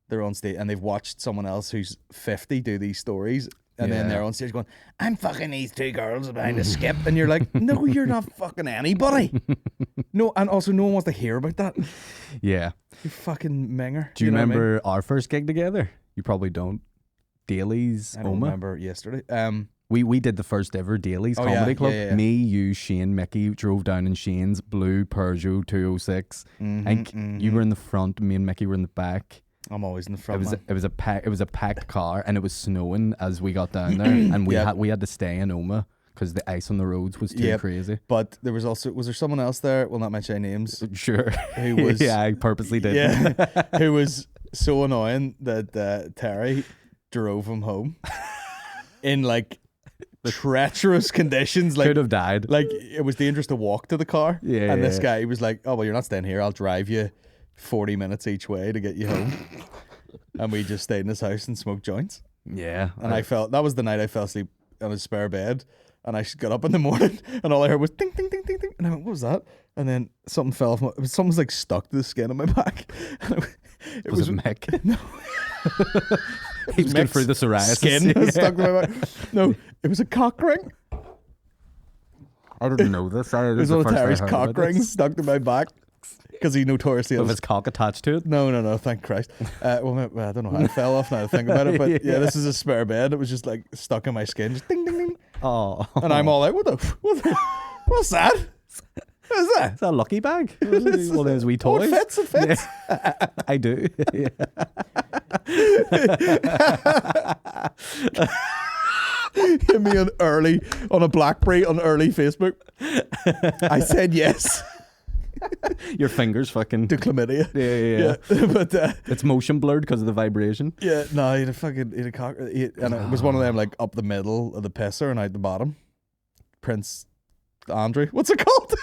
they're on stage and they've watched someone else who's 50 do these stories. And then they're on stage going, I'm fucking these 2 girls behind a skip. And you're like, no, you're not fucking anybody. No, and also no one wants to hear about that. Yeah. You fucking minger. Do you remember our first gig together? You probably don't. Daly's I don't Oma. remember yesterday. We did the first ever Daly's Comedy Club. Yeah. Me, you, Shane, Mickey drove down in Shane's blue Peugeot 206. I think you were in the front, me and Mickey were in the back. I'm always in the front. It was a packed car, and it was snowing as we got down there, and we had to stay in Oma because the ice on the roads was too crazy. But there was there someone else there? We'll not mention any names. Sure. Who was? Yeah, I purposely did. Yeah. Who was so annoying that Terry drove him home in treacherous conditions. Could have died. It was dangerous to walk to the car. Yeah. And this guy, he was like, "Oh well, you're not staying here. I'll drive you 40 minutes each way to get you home." And we just stayed in his house and smoked joints. Yeah. And that was the night I fell asleep on his spare bed. And I got up in the morning and all I heard was ding, ding, ding, ding, ding. And I went, what was that? And then something fell off something stuck to the skin on my back. It was Mick. No. He was going through the psoriasis. Skin stuck to my back. No, it was a cock ring. I didn't know this. It was one of Terry's cock rings stuck to my back. Because he notoriously with his cock attached to it. No, thank Christ. Well, I don't know how it fell off now to think about it, but yeah, this is a spare bed. It was just stuck in my skin, just ding, ding, ding. Oh, and I'm all like, what's that? What is that? It's a lucky bag. One of those wee toys. It fits. Yeah. I do. Yeah. Hit me on a BlackBerry on early Facebook. I said yes. Your fingers fucking to chlamydia. Yeah. But it's motion blurred because of the vibration. Yeah, no, he had a cock, and it was one of them up the middle of the pisser and out the bottom. Prince Andrew, what's it called?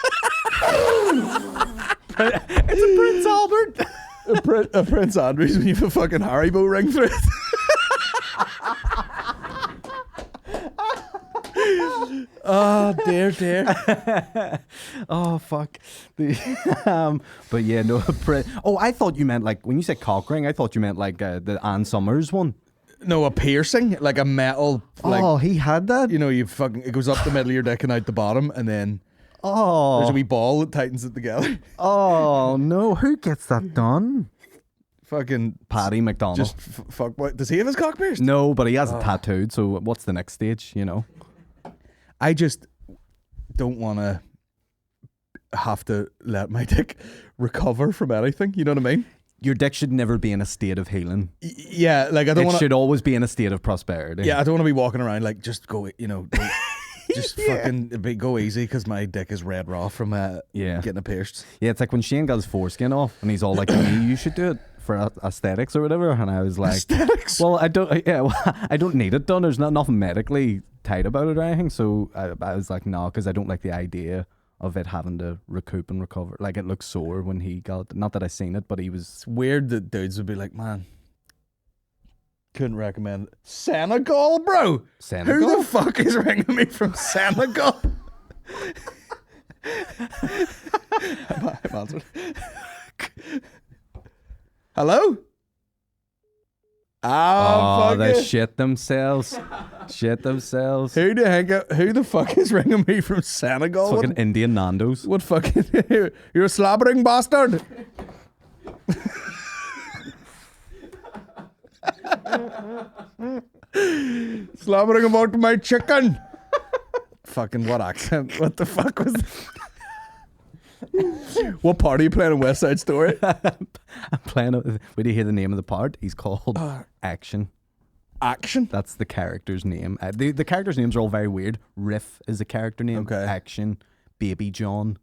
It's a Prince Albert. A Prince Andrews when you have a fucking Haribo ring through it. Oh dear. Oh fuck. But yeah, no. I thought you meant when you said cock ring. I thought you meant the Ann Summers one. No, a piercing, like a metal. Oh, he had that. It goes up the middle of your dick and out the bottom, and then there's a wee ball that tightens it together. Oh no, who gets that done? Fucking Paddy McDonald. Just fuck. What does he have his cock pierced? No, but he has it tattooed. So what's the next stage? I just don't want to have to let my dick recover from anything. You know what I mean? Your dick should never be in a state of healing. Yeah, like I don't want. It should always be in a state of prosperity. Yeah, I don't want to be walking around like just go, just fucking go easy because my dick is red raw from getting it pierced. Yeah, it's like when Shane got his foreskin off and he's all like, you should do it for aesthetics or whatever. And I was like, aesthetics? Well, I don't need it done. There's nothing medically tight about it or anything. So I was like, no, because I don't like the idea of it having to recoup and recover. Like, it looks sore when he got, not that I seen it, but he was... It's weird that dudes would be like, man, couldn't recommend it. Senegal, bro. Senegal? Who the fuck is ringing me from Senegal? I'm answered. Hello? Oh, they shit themselves. Shit themselves. Who the fuck is ringing me from Senegal? It's fucking Indian Nando's. What fucking... You're a slobbering bastard. Slobbering about my chicken. Fucking what accent? What the fuck was that? What part are you playing in West Side Story? I'm playing... Wait, do you hear the name of the part? He's called Action. Action? That's the character's name. The characters' names are all very weird. Riff is a character name. Okay. Action. Baby John.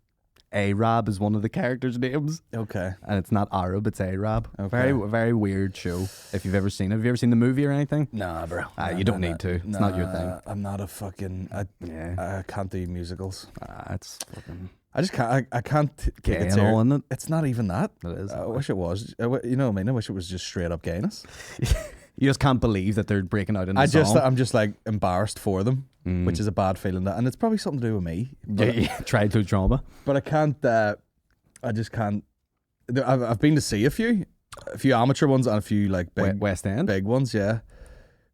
Arab is one of the characters' names. Okay. And it's not Arab, it's Arab. Okay. Very, very weird show. If you've ever seen it. Have you ever seen the movie or anything? Nah, bro. You don't need to. It's not your thing. I'm not a fucking... I can't do musicals. It's fucking... I just can't. I can't gay and all in it. It's not even that. It is. I wish it was. You know what I mean? I wish it was just straight up gayness. You just can't believe that they're breaking out in the song. I'm just like embarrassed for them, which is a bad feeling. And it's probably something to do with me. Childhood trauma. But I can't. I just can't. I've been to see a few amateur ones and a few like big West End, big ones. Yeah.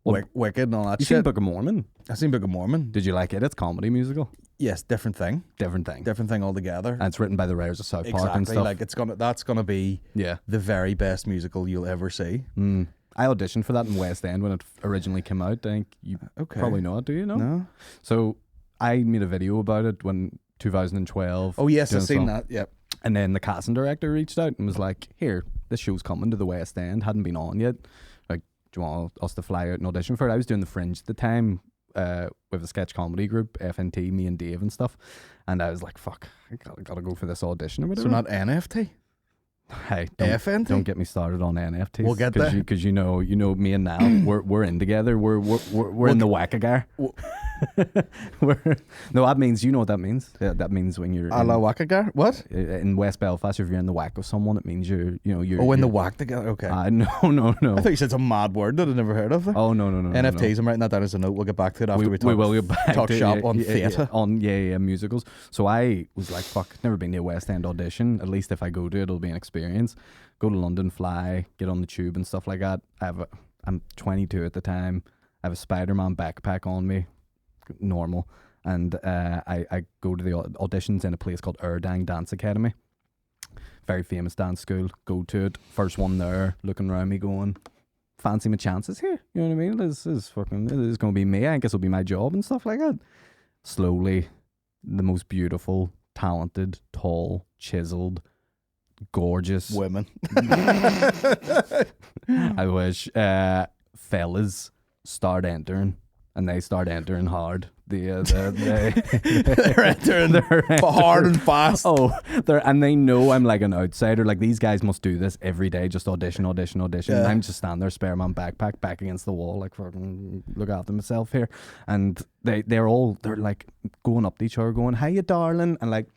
Wicked and all that you shit. Seen Book of Mormon? I've seen Book of Mormon. Did you like it? It's comedy musical. Yes, different thing altogether. And it's written by the writers of South Park exactly, and stuff. Like that's gonna be the very best musical you'll ever see. I auditioned for that in West End when it originally came out. I think you probably know it. Do you know? No. So I made a video about it when 2012. Oh yes, I've seen that. Yep. And then the casting director reached out and was like, "Here, this show's coming to the West End. Hadn't been on yet. Like, do you want us to fly out and audition for it?" I was doing the Fringe at the time. With a sketch comedy group, FNT, me and Dave and stuff, and I was like, "Fuck, I gotta go for this audition or whatever." So not NFT. Hey, FNT? Don't get me started on NFTs. We'll get there because you know me and Nal, we're in together. We're in the wackagar. No, that means, you know what that means. Yeah, that means when you're a la wackagar. What? In West Belfast, if you're in the whack of someone, it means you're in the whack together. Okay. No. I thought you said some mad word that I'd never heard of. There. Oh no. NFTs. I'm writing that down as a note. We'll get back to it after we talk. We will get back talk to shop on theatre. On musicals. So I was like, fuck, never been to a West End audition. At least if I go to it, it'll be an experience. Go to London, fly, get on the tube and stuff like that. I'm 22 at the time. I have a Spider-Man backpack on me, normal, and I go to the auditions in a place called Erdang Dance Academy. Very famous dance school. Go to it. First one there, looking around me going, fancy my chances here. You know what I mean? This is going to be me. I guess it'll be my job and stuff like that. Slowly, the most beautiful, talented, tall, chiseled, gorgeous women. I wish fellas start entering, and they start entering hard. They're entering hard and fast. And they know I'm like an outsider. Like, these guys must do this every day, just audition. Yeah. And I'm just standing there, spare man backpack, back against the wall, like fucking look after myself here. And they're like going up to each other, going, "Hiya, darling," and like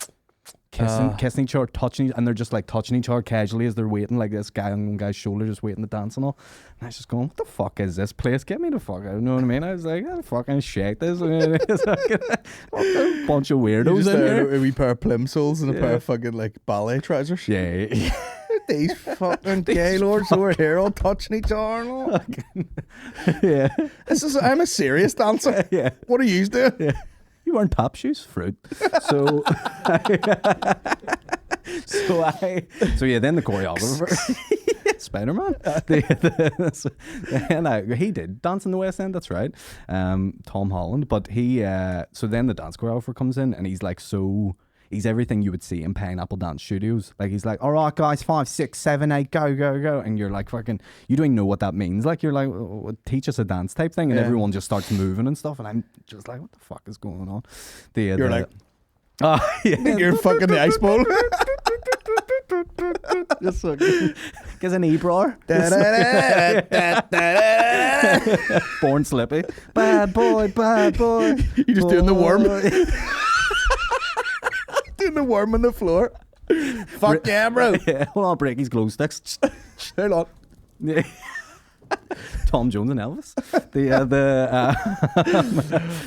kissing each other, touching, and they're just like touching each other casually as they're waiting, like this guy on one guy's shoulder just waiting to dance and all. And I was just going, what the fuck is this place? Get me the fuck out. You know what I mean? I was like, I fucking shake this. It's like a bunch of weirdos in here. A wee pair of plimsolls and a pair of fucking like ballet trousers. Yeah. These fucking gay lords over here all touching each other. Yeah. I'm a serious dancer. Yeah. What are you doing? Yeah. You weren't top shoes, fruit. So, then the choreographer, Spider-Man, he did dance in the West End. That's right, Tom Holland. But so then the dance choreographer comes in, and he's like, he's everything you would see in Pineapple Dance Studios. Like, he's like, all right, guys, 5, 6, 7, 8, go, go, go. And you're like, fucking, you don't even know what that means. Like, you're like, oh, teach us a dance type thing. And everyone just starts moving and stuff. And I'm just like, what the fuck is going on? You're like, oh, yeah. You're fucking the ice bowl. Just fucking, gives an e-brar. Born Slippy. Bad boy, bad boy. You're just doing the worm. Doing the worm on the floor. Fuck yeah, bro. Yeah, hold on, break his glow sticks. Hold on. Yeah. Tom Jones and Elvis.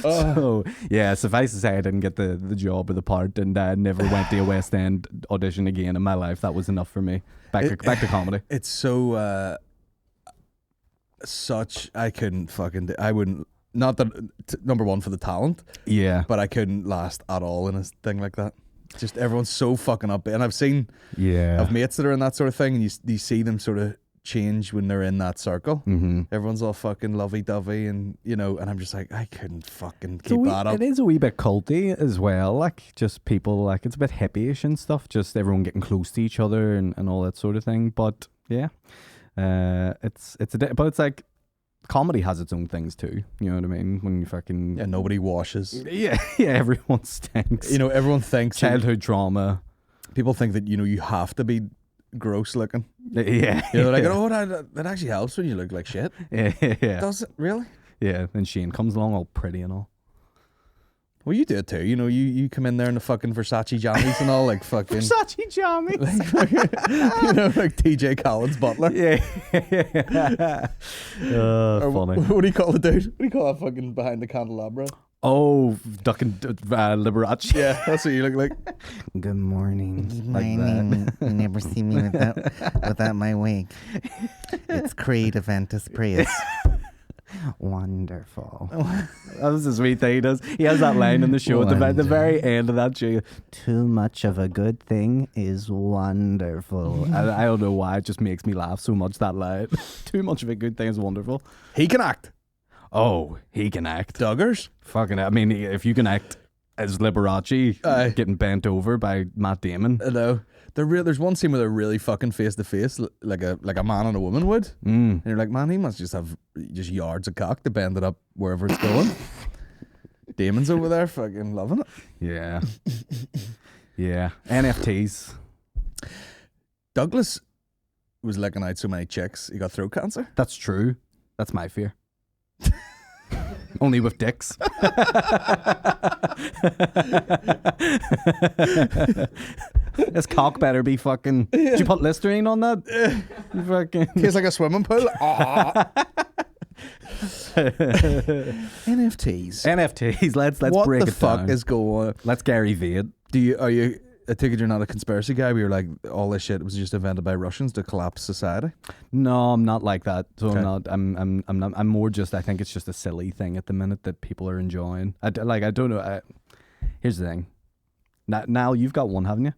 So yeah, suffice to say, I didn't get the job or the part, and never went to a West End audition again in my life. That was enough for me. Back to comedy. It's so I couldn't fucking I wouldn't, not that number one for the talent, but I couldn't last at all in a thing like that. Just everyone's so fucking up, and I've mates that are in that sort of thing, and you see them sort of change when they're in that circle. Mm-hmm. Everyone's all fucking lovey-dovey, and and I'm just like, I couldn't fucking keep that up. It is a wee bit culty as well, like just people, like it's a bit hippie-ish and stuff, just everyone getting close to each other and all that sort of thing. But yeah, it's like comedy has its own things too. You know what I mean? When you fucking nobody washes. Yeah, everyone stinks. Everyone thinks childhood trauma. People think that you have to be gross looking. Yeah. They're like, oh, that actually helps when you look like shit. Yeah. Does it really? Yeah. And Shane comes along all pretty and all. Well, you do it too. You come in there in the fucking Versace jammies and all, like fucking Versace jammies. Like TJ Collins Butler. Yeah. Funny. What do you call the dude? What do you call that fucking behind the candelabra? Oh, ducking Liberace. Yeah, that's what you look like. Good morning. Good morning. You never see me without my wig. It's creative antispraise. Wonderful. That was a sweet thing he does. He has that line in the show at the very end of that show. Too much of a good thing is wonderful. I don't know why, it just makes me laugh so much, that line. Too much of a good thing is wonderful. He can act. Oh, he can act. Duggars. Fucking, I mean, if you can act as Liberace getting bent over by Matt Damon. I know. There's one scene where they're really fucking face to face, like a man and a woman would. And you're like, man, he must just have just yards of cock to bend it up wherever it's going. Damon's over there fucking loving it. Yeah. Yeah. NFTs. Douglas was licking out so many chicks, he got throat cancer. That's true. That's my fear. Only with dicks. This cock better be fucking. Did you put Listerine on that? You fucking. Tastes like a swimming pool. NFTs. Let's what break it down. What the fuck is going on? Let's Gary V it. I take it you're not a conspiracy guy where you're like, all this shit was just invented by Russians to collapse society? No, I'm not like that. So okay. I'm not. I'm more just, I think it's just a silly thing at the minute that people are enjoying. I don't know. Here's the thing. Now you've got one, haven't you?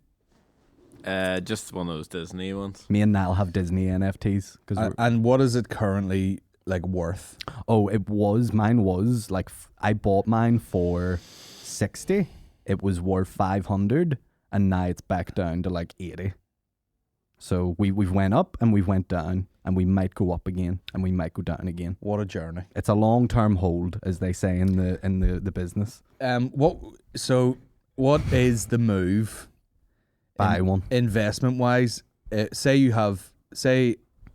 Just one of those Disney ones. Me and Niall have Disney NFTs. And what is it currently like worth? Oh, mine was like, I bought mine for 60. It was worth 500. And now it's back down to like 80. So we've went up and we've went down, and we might go up again and we might go down again. What a journey! It's a long-term hold, as they say in the business. What is the move? Buy one. Investment wise, say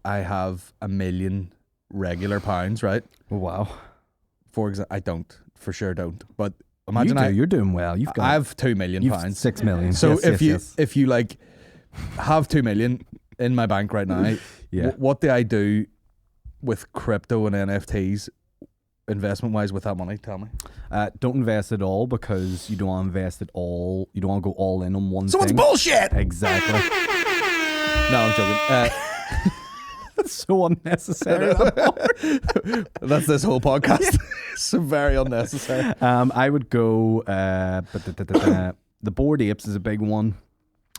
I have $1 million regular pounds, right? Oh, wow. For example, I don't, for sure don't, but. Imagine you're doing well. I have £2 million pounds. 6 million. So yes, if you like have 2 million in my bank right now, what do I do with crypto and NFTs investment wise with that money? Tell me. Don't invest at all, because you don't want to invest at all. You don't want to go all in on one thing. So it's bullshit. Exactly. No, I'm joking. That's so unnecessary. That's this whole podcast. So very unnecessary. I would go. The Bored Apes is a big one.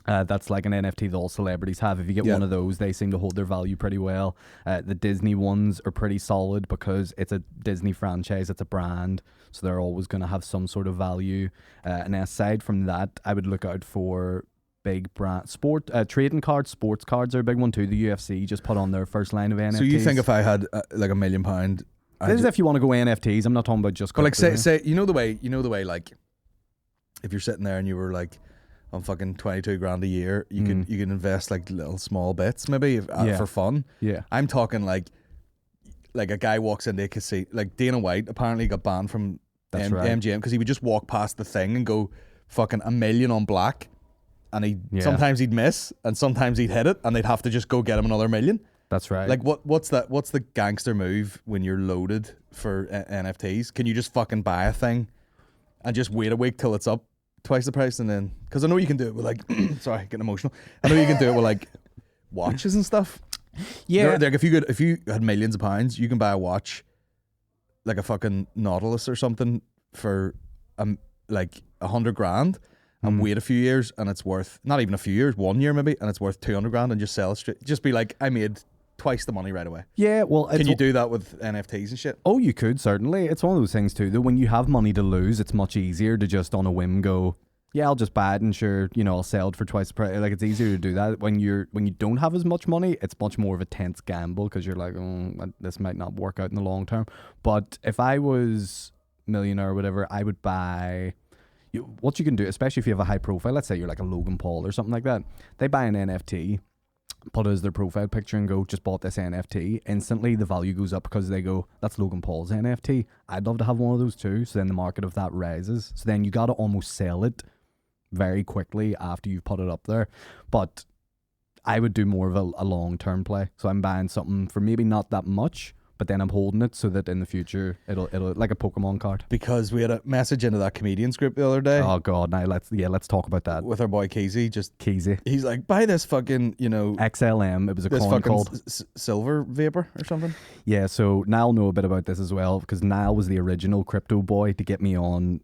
That's like an NFT that all celebrities have. If you get one of those, they seem to hold their value pretty well. The Disney ones are pretty solid because it's a Disney franchise, it's a brand, so they're always going to have some sort of value. And aside from that, I would look out for big brand trading cards. Sports cards are a big one too. The UFC just put on their first line of NFTs. So you think if I had like £1 million, this is if you want to go NFTs. I'm not talking about just. But like say you know the way like if you're sitting there and you were like on fucking 22 grand a year, you can invest like little small bits maybe for fun. Yeah, I'm talking like a guy walks into a casino, like Dana White apparently got banned from MGM because he would just walk past the thing and go fucking $1 million on black. And sometimes he'd miss, and sometimes he'd hit it, and they'd have to just go get him another $1 million. That's right. Like what's the gangster move when you're loaded for NFTs? Can you just fucking buy a thing and just wait a week till it's up twice the price, and then because I know you can do it with like sorry, getting emotional. I know you can do it with like watches and stuff. Yeah, like if you had millions of pounds, you can buy a watch like a fucking Nautilus or something for like 100 grand. And wait a few years, and it's worth not even a few years, 1 year maybe, and it's worth 200 grand, and just sell it straight. Just be like, I made twice the money right away. Yeah, well, can you do that with NFTs and shit? Oh, you could certainly. It's one of those things too. That when you have money to lose, it's much easier to just on a whim go, yeah, I'll just buy it, and sure, I'll sell it for twice the price. Like it's easier to do that when you don't have as much money. It's much more of a tense gamble because you're like, this might not work out in the long term. But if I was a millionaire or whatever, I would buy. What you can do, especially if you have a high profile, let's say you're like a Logan Paul or something like that, they buy an NFT, put it as their profile picture and go, just bought this NFT. Instantly the value goes up because they go, that's Logan Paul's NFT. I'd love to have one of those too. So then the market of that rises. So then you got to almost sell it very quickly after you've put it up there. But I would do more of a long-term play. So I'm buying something for maybe not that much, but then I'm holding it so that in the future it'll like a Pokemon card. Because we had a message into that comedians group the other day. Oh god, now let's talk about that. With our boy Keezy, he's like, buy this fucking XLM. It was a coin called Silver Vapor or something. Yeah, so Niall know a bit about this as well because Niall was the original crypto boy to get me on.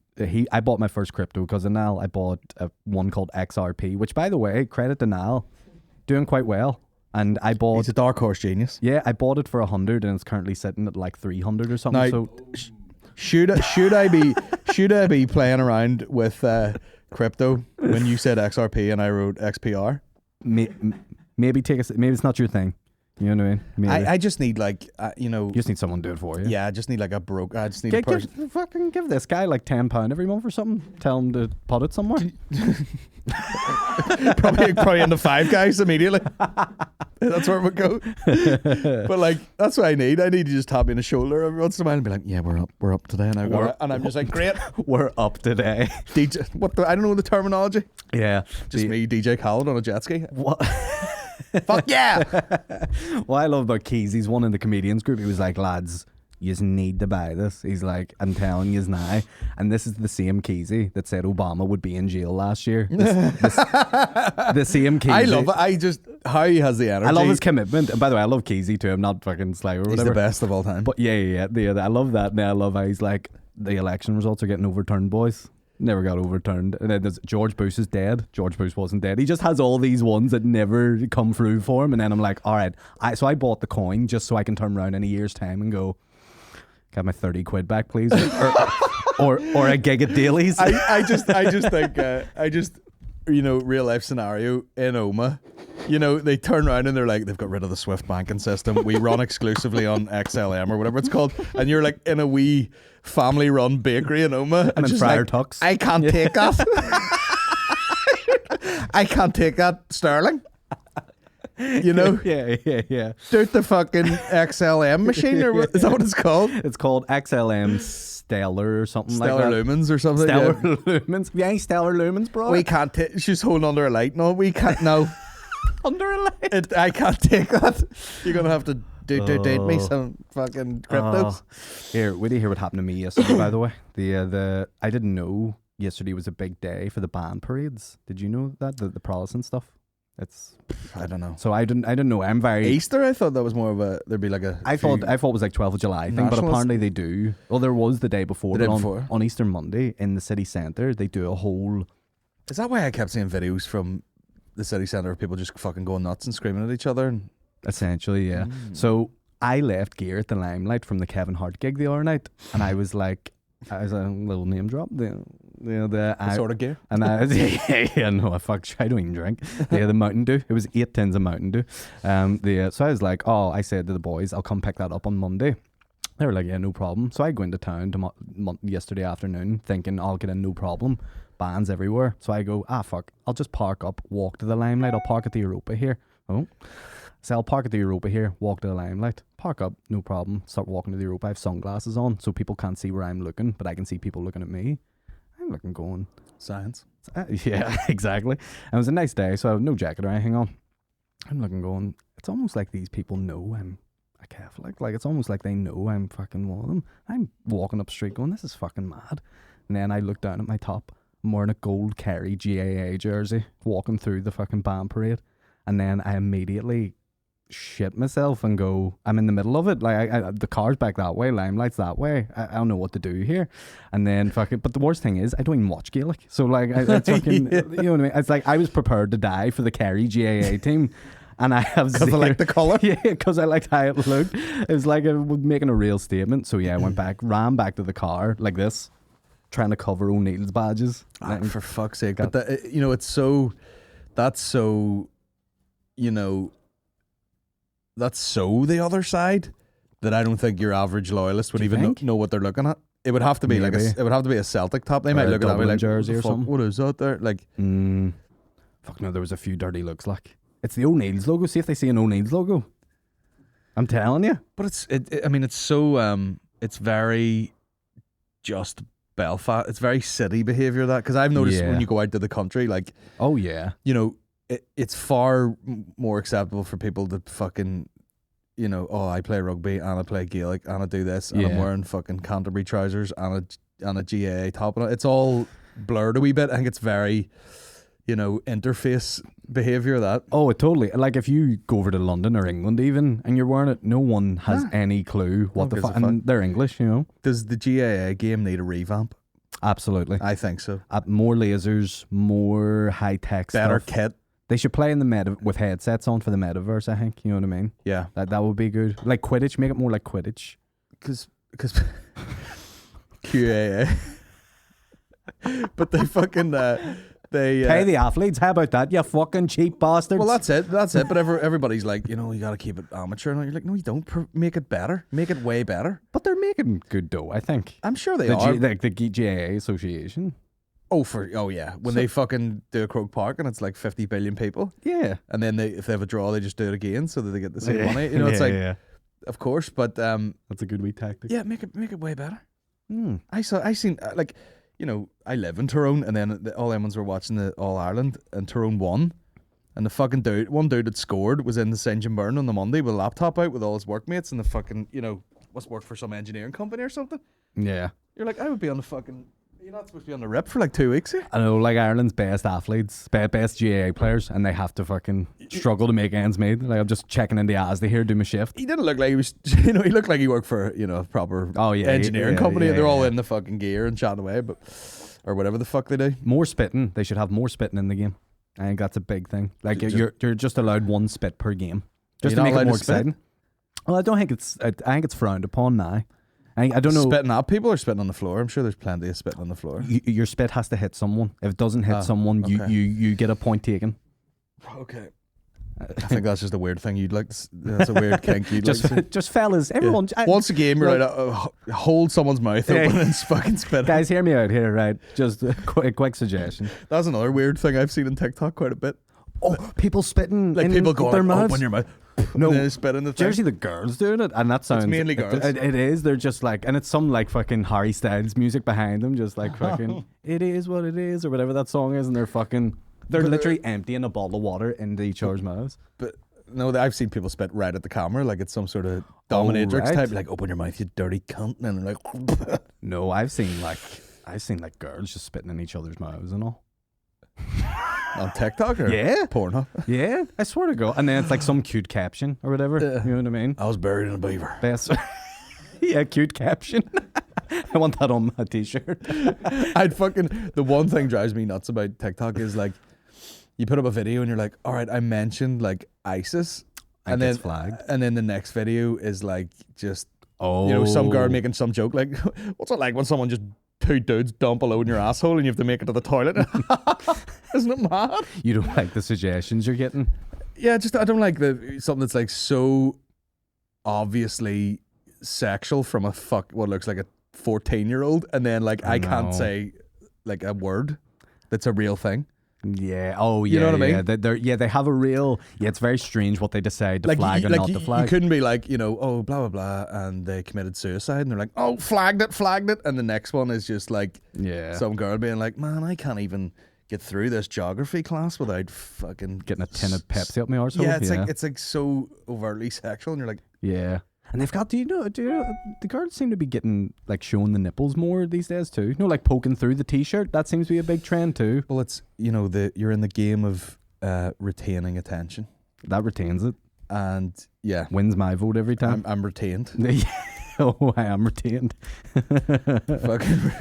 I bought my first crypto because of Niall. I bought one called XRP, which by the way, credit to Niall, doing quite well. And I bought. He's a dark horse genius. Yeah, I bought it for 100, and it's currently sitting at like 300 or something. Now, so, should I be playing around with crypto when you said XRP and I wrote XPR? Maybe it's not your thing. You know what I mean? Maybe. I just need you just need someone to do it for you. Yeah, I just need like a broker. I just need a person. Fucking give this guy like £10 every month or something. Tell him to put it somewhere. probably into Five Guys immediately. That's where it would go. But like that's what I need. I need to just tap me on the shoulder every once in a while and be like, yeah, we're up today. And I'm just like, great, we're up today. DJ, I don't know the terminology. Yeah, just me, DJ Khaled on a jet ski. What? Fuck yeah! What I love about Keys, he's one in the comedians group. He was like, lads, you just need to buy this. He's like, I'm telling you now. And this is the same Keezy that said Obama would be in jail last year. The same Keezy. I love it. How he has the energy. I love his commitment. And by the way, I love Keezy too. I'm not fucking sly or whatever. He's the best of all time. But yeah. I love that. And I love how he's like, the election results are getting overturned, boys. Never got overturned. And then there's George Bush is dead. George Bush wasn't dead. He just has all these ones that never come through for him. And then I'm like, all right. So I bought the coin just so I can turn around in a year's time and go, got my 30 quid back, please. or a gig at Daly's. I just think, real life scenario in Oma. They turn around and they're like, they've got rid of the Swift banking system. We run exclusively on XLM or whatever it's called. And you're like in a wee family run bakery in Oma. And in Friar Tuck's. I can't take that. I can't take that, Sterling. Yeah. Do it the fucking XLM machine, or is that what it's called? It's called XLM Stellar or something like that. Stellar Lumens or something. Stellar Lumens. Yeah, ain't Stellar Lumens, bro. We can't take. She's holding under a light. No, we can't. No. Under a light. I can't take that. You're gonna have to date me some fucking cryptos. Here, wait to hear what happened to me yesterday. By the way, I didn't know yesterday was a big day for the band parades. Did you know that the Protestant stuff? I don't know. So I didn't know. I'm very Easter. I thought that was more of there'd be like a. I thought it was like 12th of July thing, but apparently they do. Well, there was the day before. On Easter Monday in the city centre, they do a whole. Is that why I kept seeing videos from the city centre of people just fucking going nuts and screaming at each other. And essentially, yeah. So I left gear at the Limelight from the Kevin Hart gig the other night, and I was like, as a little name drop, the sort of gear. And I don't even drink. The Mountain Dew. It was 8 tins of Mountain Dew. So I was like, I said to the boys, I'll come pick that up on Monday. They were like, yeah, no problem. So I go into town yesterday afternoon thinking I'll get in no problem. Bands everywhere. So I go, fuck, I'll just park up, walk to the Limelight. I'll park at the Europa here. So I'll park at the Europa here, walk to the Limelight, park up, no problem, start walking to the Europa. I have sunglasses on so people can't see where I'm looking, but I can see people looking at me. I'm looking going. Science. Yeah, exactly. And it was a nice day, so I have no jacket or anything on. I'm looking going, it's almost like these people know I'm a Catholic. Like, it's almost like they know I'm fucking one of them. I'm walking up the street going, this is fucking mad. And then I look down at my top. I'm wearing a gold Kerry GAA jersey, walking through the fucking band parade. And then I immediately shit myself and go, I'm in the middle of it. Like, the car's back that way, Limelight's that way. I don't know what to do here. And then fucking, but the worst thing is, I don't even watch Gaelic. So, like, I fucking, you know what I mean? It's like, I was prepared to die for the Kerry GAA team. And I have because I like the colour. Yeah, because I liked how it looked. It was like I was making a real statement. So, yeah, I went back, ran back to the car like this, trying to cover O'Neill's badges. For fuck's sake. But, it's so, that's so, that's so the other side that I don't think your average loyalist would even know what they're looking at. It would have to be maybe. it would have to be a Celtic top. They might look at that like jersey or something. What is that there? Like, fuck no, there was a few dirty looks. Like, it's the O'Neill's logo. See if they see an O'Neill's logo. I'm telling you. But it's so it's very just Belfast. It's very city behaviour that, because I've noticed when you go out to the country, like, oh yeah, it's far more acceptable for people to fucking, I play rugby and I play Gaelic and I do this and I'm wearing fucking Canterbury trousers and a GAA top. And it's all blurred a wee bit. I think it's very, interface behaviour that. Oh, totally. Like, if you go over to London or England even and you're wearing it, no one has any clue what the fuck. And they're English, Does the GAA game need a revamp? Absolutely. I think so. More lasers, more high-tech stuff. Better kit. They should play in the with headsets on for the metaverse, I think. You know what I mean? Yeah. That would be good. Like Quidditch, make it more like Quidditch. Because QAA. But they fucking they pay the athletes. How about that? You fucking cheap bastards. Well, that's it. But everybody's like, you got to keep it amateur. And you're like, no, you don't. Make it better. Make it way better. But they're making good dough, I think. I'm sure they are. Like the GAA Association. Oh yeah, when they fucking do a Croke Park and it's like 50 billion people. Yeah. And then if they have a draw, they just do it again so that they get the same money. It's like, of course, but that's a good wee tactic. Yeah, make it way better. I seen like, I live in Tyrone, and then all them ones were watching the All Ireland, and Tyrone won, and the fucking one dude that scored was in the St. John Byrne on the Monday with a laptop out with all his workmates, and the fucking must work for some engineering company or something. Yeah. You're like, I would be on the fucking. You're not supposed to be on the rip for like 2 weeks here. I know, like Ireland's best athletes, best GAA players, and they have to fucking struggle to make ends meet. Like, I'm just checking in the Asda here, do my shift. He didn't look like he was, he looked like he worked for, a proper engineering company. They're all in the fucking gear and chatting away, or whatever the fuck they do. More spitting. They should have more spitting in the game. I think that's a big thing. Like, you're just allowed one spit per game. Just to make it more exciting. Well, I think it's frowned upon now. I don't know. Spitting at people or spitting on the floor? I'm sure there's plenty of spitting on the floor. Your spit has to hit someone. If it doesn't hit someone, okay. you get a point taken. Okay. I think that's just a weird thing you'd like. That's a weird kink you'd like. Just fellas, everyone. Once a game, you're hold someone's mouth open and fucking spit. Guys, hear me out here, right? Just a quick suggestion. That's another weird thing I've seen on TikTok quite a bit. Oh, people spitting like in people going their mouths. Open your mouth. No, spit in the thing. Usually the girls doing it, and that sounds. It's mainly girls. It is. They're just like, and it's some like fucking Harry Styles music behind them, just like fucking. It is what it is, or whatever that song is, and they're literally emptying a bottle of water into each other's mouths. But no, I've seen people spit right at the camera, like it's some sort of dominatrix type, like open your mouth, you dirty cunt, and like. No, I've seen like girls just spitting in each other's mouths and all. On TikTok or Pornhub? Yeah, I swear to God. And then it's like some cute caption or whatever. You know what I mean? I was buried in a beaver. Best. Yeah, cute caption. I want that on my t-shirt. The one thing drives me nuts about TikTok is like, you put up a video and you're like, all right, I mentioned like ISIS, and then flagged. And then the next video is like just some girl making some joke like, what's it like when someone just 2 dudes dump a load in your asshole and you have to make it to the toilet? Isn't it mad? You don't like the suggestions you're getting? Yeah, I don't like something that's like so obviously sexual from what looks like a 14-year-old, and then like I can't say like a word that's a real thing. Yeah. Oh, yeah. You know what I mean? They have a real. Yeah, it's very strange what they decide to flag or not to flag. You couldn't be like, oh, blah, blah, blah, and they committed suicide, and they're like, oh, flagged it. And the next one is just like some girl being like, man, I can't even get through this geography class without fucking getting a tin of Pepsi up my arsehole. Yeah, it's like so overtly sexual, and you're like, yeah. And they've got, do you know, the girls seem to be getting, like, showing the nipples more these days too. You know, like poking through the t-shirt. That seems to be a big trend too. Well, it's, you're in the game of retaining attention. That retains it. And, yeah. Wins my vote every time. I'm retained. Oh, I am retained. Fucking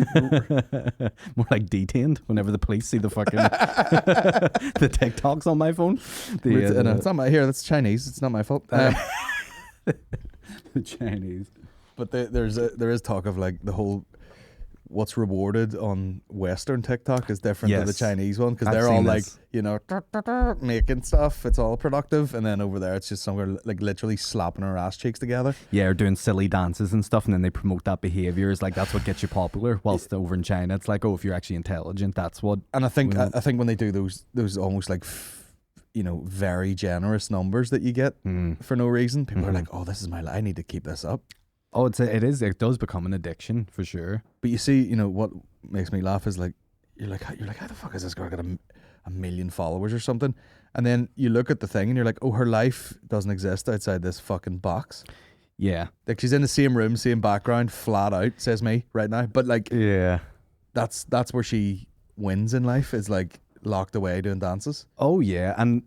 more like detained whenever the police see the fucking the TikToks on my phone. It's not that's Chinese. It's not my fault. The Chinese. But there is talk of like the whole what's rewarded on Western TikTok is different to the Chinese one, because they're all like, making stuff. It's all productive, and then over there it's just somewhere like literally slapping our ass cheeks together. Yeah, or doing silly dances and stuff, and then they promote that behavior. It's like that's what gets you popular. Whilst over in China, it's like, oh, if you're actually intelligent, that's what. And I think when they do those almost like very generous numbers that you get for no reason, people are like, oh, this is my life. I need to keep this up. Oh, it does become an addiction for sure. But you see, what makes me laugh is like you're like, how the fuck is this girl got a million followers or something? And then you look at the thing and you're like, oh, her life doesn't exist outside this fucking box. Yeah, like she's in the same room, same background, flat out, says me right now. But like, yeah, that's where she wins in life, is like locked away doing dances. Oh yeah, and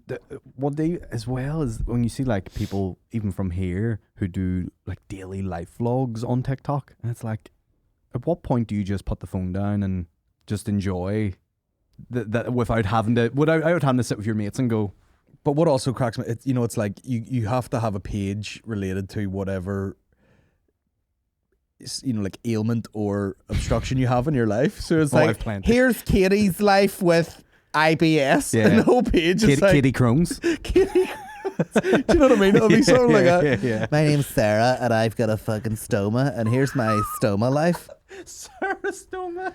what they as well is when you see like people even from here who do like daily life vlogs on TikTok, and it's like, at what point do you just put the phone down and just enjoy that without having to sit with your mates and go? But what also cracks me, it's like you have to have a page related to whatever like ailment or obstruction you have in your life. So it's like, here's Katie's life with IBS, and the whole page is like Katie Crohn's. Katie. Do you know what I mean? It'll be something like that. Yeah. My name's Sarah, and I've got a fucking stoma, and here's my stoma life. Sarah stoma.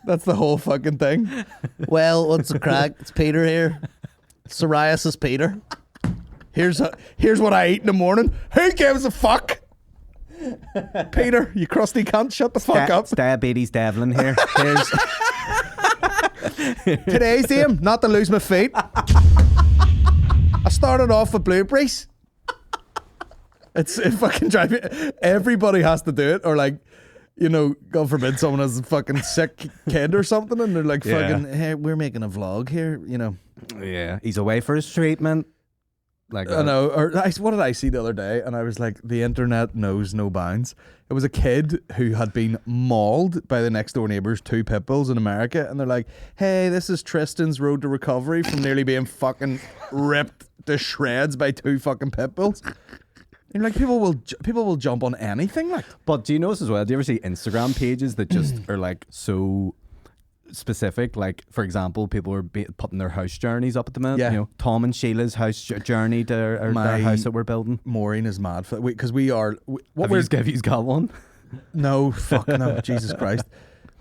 That's the whole fucking thing. Well, what's the crack? It's Peter here. Psoriasis Peter. Here's what I eat in the morning. Who gives a fuck? Peter, you crusty cunt, shut the fuck up. Diabetes Devlin here. Here's today's aim, not to lose my feet. I started off with blueberries. It fucking drives me. Everybody has to do it, or like, God forbid someone has a fucking sick kid or something, and they're like, fucking, hey, we're making a vlog here, Yeah, he's away for his treatment. Like I know. What did I see the other day? And I was like, the internet knows no bounds. It was a kid who had been mauled by the next door neighbor's 2 pit bulls in America, and they're like, hey, this is Tristan's road to recovery from nearly being fucking ripped to shreds by 2 fucking pit bulls. And like, people will jump on anything, like. But do you notice as well, do you ever see Instagram pages that just are like so specific? Like, for example, people are putting their house journeys up at the minute. Yeah. Tom and Sheila's house journey to their house that we're building. Maureen is mad for because we are. Have you got one? No, fuck no, Jesus Christ.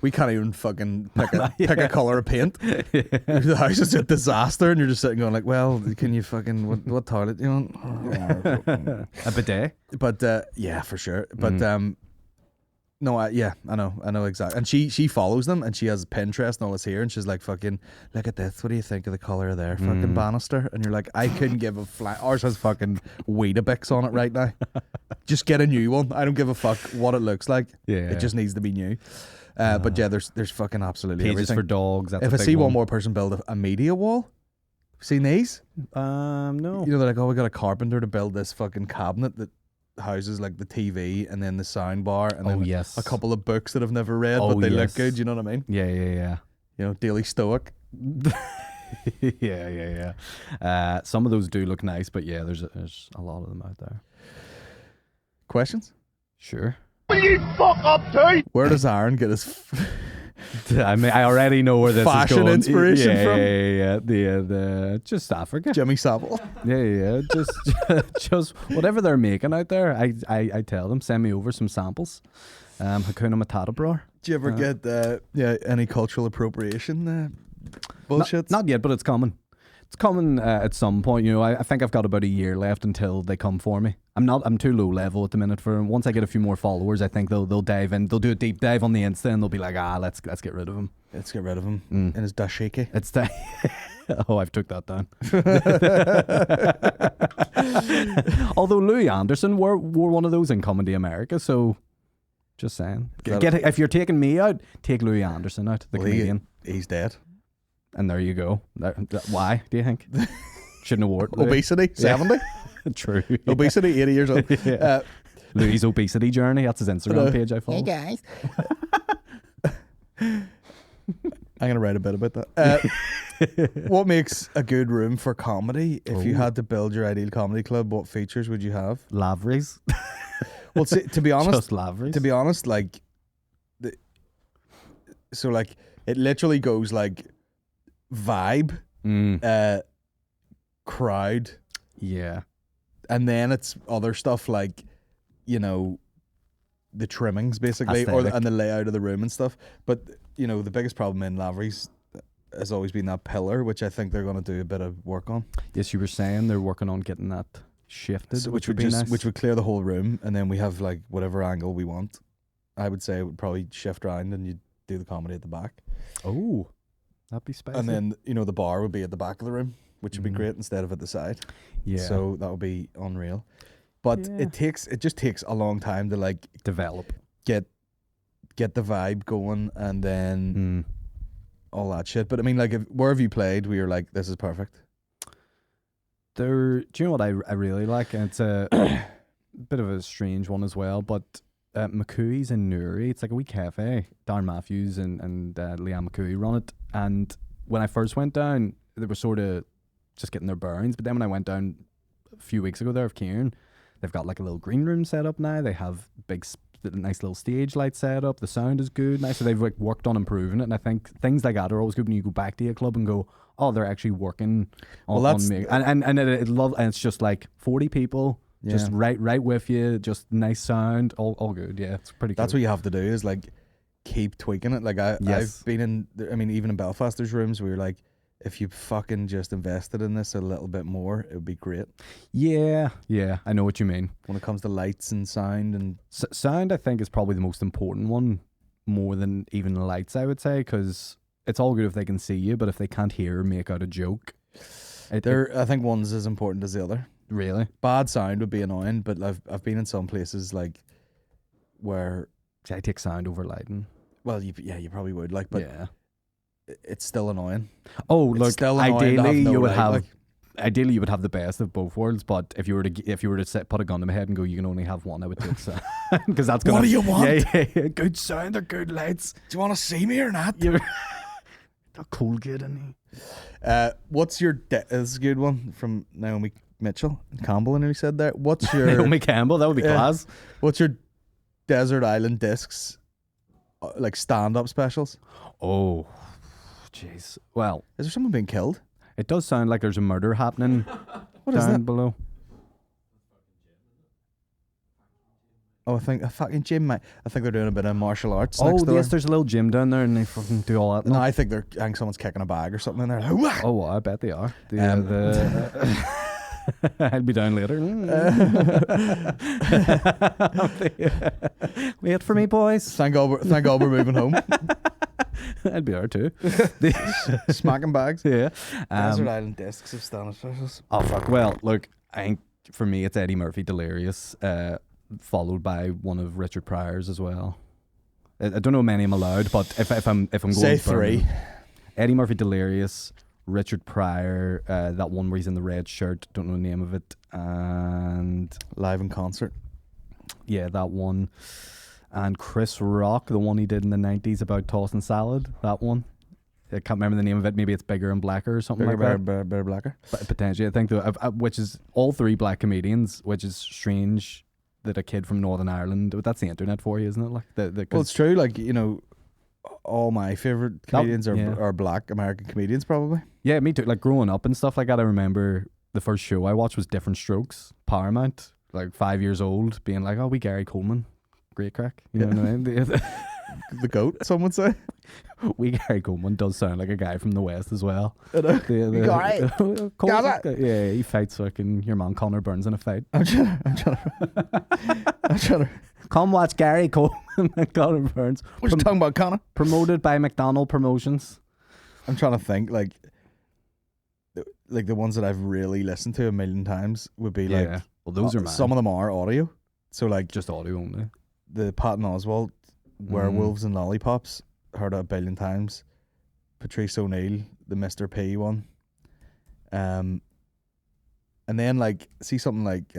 We can't even fucking pick a colour of paint. The house is a disaster, and you're just sitting going like, well, can you fucking what toilet do you want? A bidet. But yeah, for sure. But no, I know exactly. And she follows them, and she has Pinterest and all this here, and she's like, fucking, look at this. What do you think of the colour of their fucking banister? And you're like, I couldn't give a fly. Ours has fucking Weetabix on it right now. Just get a new one. I don't give a fuck what it looks like. Yeah, it just needs to be new. But yeah, there's fucking absolutely pages everything. for dogs. That's if I see one more person build a media wall, seen these? No. They're like, oh, we got a carpenter to build this fucking cabinet that houses like the TV and then the sound bar and then a couple of books that I've never read, but they look good. You know what I mean? Yeah. Daily Stoic. Yeah. Some of those do look nice, but yeah, there's a lot of them out there. Questions? Sure. Where does Aaron get his I mean, I already know where this fashion is going. inspiration from? Yeah. The just Africa. Jimmy Savile? Yeah. Just whatever they're making out there. I tell them, send me over some samples. Hakuna Matata, bro. Do you ever get any cultural appropriation bullshit? Not yet, but it's coming. It's coming at some point. You know, I think I've got about a year left until they come for me. I'm too low level at the minute for them. Once I get a few more followers, I think they'll dive in. They'll do a deep dive on the Insta and they'll be like, let's get rid of him. Let's get rid of him in his dashiki. It's I've took that down. Although Louis Anderson wore one of those in Comedy America, so just saying. If you're taking me out, take Louis Anderson out, the comedian. He's dead. And there you go. Why, do you think? Shouldn't have worn it. Obesity, 70. True. Obesity, 80 years old. Yeah. Louis' obesity journey. That's his Instagram page I follow. Hey guys. I'm going to write a bit about that. What makes a good room for comedy? If you had to build your ideal comedy club, what features would you have? Lavries. Well, see, to be honest, Just Lavries. To be honest, like, it literally goes like vibe, crowd, yeah, and then it's other stuff like, you know, the trimmings basically, and the layout of the room and stuff. But you know, the biggest problem in Lavries has always been that pillar, which I think they're going to do a bit of work on. Yes, you were saying they're working on getting that shifted, So which would be nice. Which would clear the whole room, and then we have like whatever angle we want. I would say it would probably shift around, and you'd do the comedy at the back. Oh, that'd be spicy. And then, you know, the bar would be at the back of the room, which would be great instead of at the side. Yeah. So that would be unreal. But it just takes a long time to like develop, get the vibe going, and then all that shit. But I mean, like, where have you played where you're like, this is perfect? Do you know what I really like? And it's a bit of a strange one as well, but McCooey's in Newry. It's like a wee cafe. Darren Matthews and Leanne McCooey run it. And when I first went down, they were sort of just getting their bearings. But then when I went down a few weeks ago there of Kieran, they've got like a little green room set up now. They have nice little stage light set up. The sound is good. Nice. So they've like worked on improving it. And I think things like that are always good when you go back to a club and go, oh, they're actually working on me. And it's just like 40 people. Yeah. Just right with you, just nice sound, all good. Yeah, it's pretty cool. That's what you have to do, is like keep tweaking it. Like I've been in, I mean, even in Belfast there's rooms where you're like, if you fucking just invested in this a little bit more, it would be great. Yeah, I know what you mean. When it comes to lights and sound and sound, I think is probably the most important one, more than even lights, I would say, because it's all good if they can see you, but if they can't hear or make out a joke, I think one's as important as the other. Really? Bad sound would be annoying, but I've been in some places like where I take sound over lighting. Well, you probably would, like, but it's still annoying. Oh, it's look, still annoying ideally you would have the best of both worlds, but if you were to put a gun to my head and go, you can only have one, I would take sound, because that's gonna. What do you want? Yeah, good sound or good lights. Do you want to see me or not? You're a cool kid, isn't he? What's your this is a good one from Naomi Mitchell Campbell, and he said there. What's your Naomi Campbell? That would be class. What's your Desert Island Discs like stand-up specials? Oh, jeez. Well, is there someone being killed? It does sound like there's a murder happening. What is that below? Oh, I think a fucking gym. I think they're doing a bit of martial arts. Oh, next door. Yes, there's a little gym down there, and they fucking do all that. No, I think someone's kicking a bag or something in there. Oh, well, I bet they are. I'll be down later. Wait for me, boys. Thank God we're moving home. I'd be there too. Smacking bags. Yeah. Desert Island Discs of stand-up specials. Oh, fuck. Well, look, I think for me it's Eddie Murphy Delirious, followed by one of Richard Pryor's as well. I don't know many I'm allowed, but if I'm going say three. Eddie Murphy Delirious, Richard Pryor, that one where he's in the red shirt, don't know the name of it, and Live in Concert. Yeah, that one. And Chris Rock, the one he did in the 90s about tossing salad, that one. I can't remember the name of it. Maybe it's Bigger and Blacker or something Bigger, like that. Better, Blacker. But potentially, I think which is all three black comedians, which is strange that a kid from Northern Ireland. But that's the internet for you, isn't it? Like well, it's true. Like, you know, all my favorite comedians are black American comedians, probably. Yeah, me too. Like growing up and stuff like that, I remember the first show I watched was Different Strokes, Paramount. Like 5 years old, being like, "Oh, we Gary Coleman, great crack." You know what I mean? The goat, some would say. We Gary Coleman does sound like a guy from the West as well. Yeah, he fights fucking your man Connor Burns in a fight. I'm trying to. Come watch Gary Coleman and Connor Burns. What you talking about, Connor? Promoted by McDonald Promotions. I'm trying to think, like the ones that I've really listened to a million times would be like. Well, those are mine. Some of them are audio, so like just audio only. The Patton Oswalt Werewolves and Lollipops, heard it a billion times. Patrice O'Neill, the Mr. P one. And then like see something like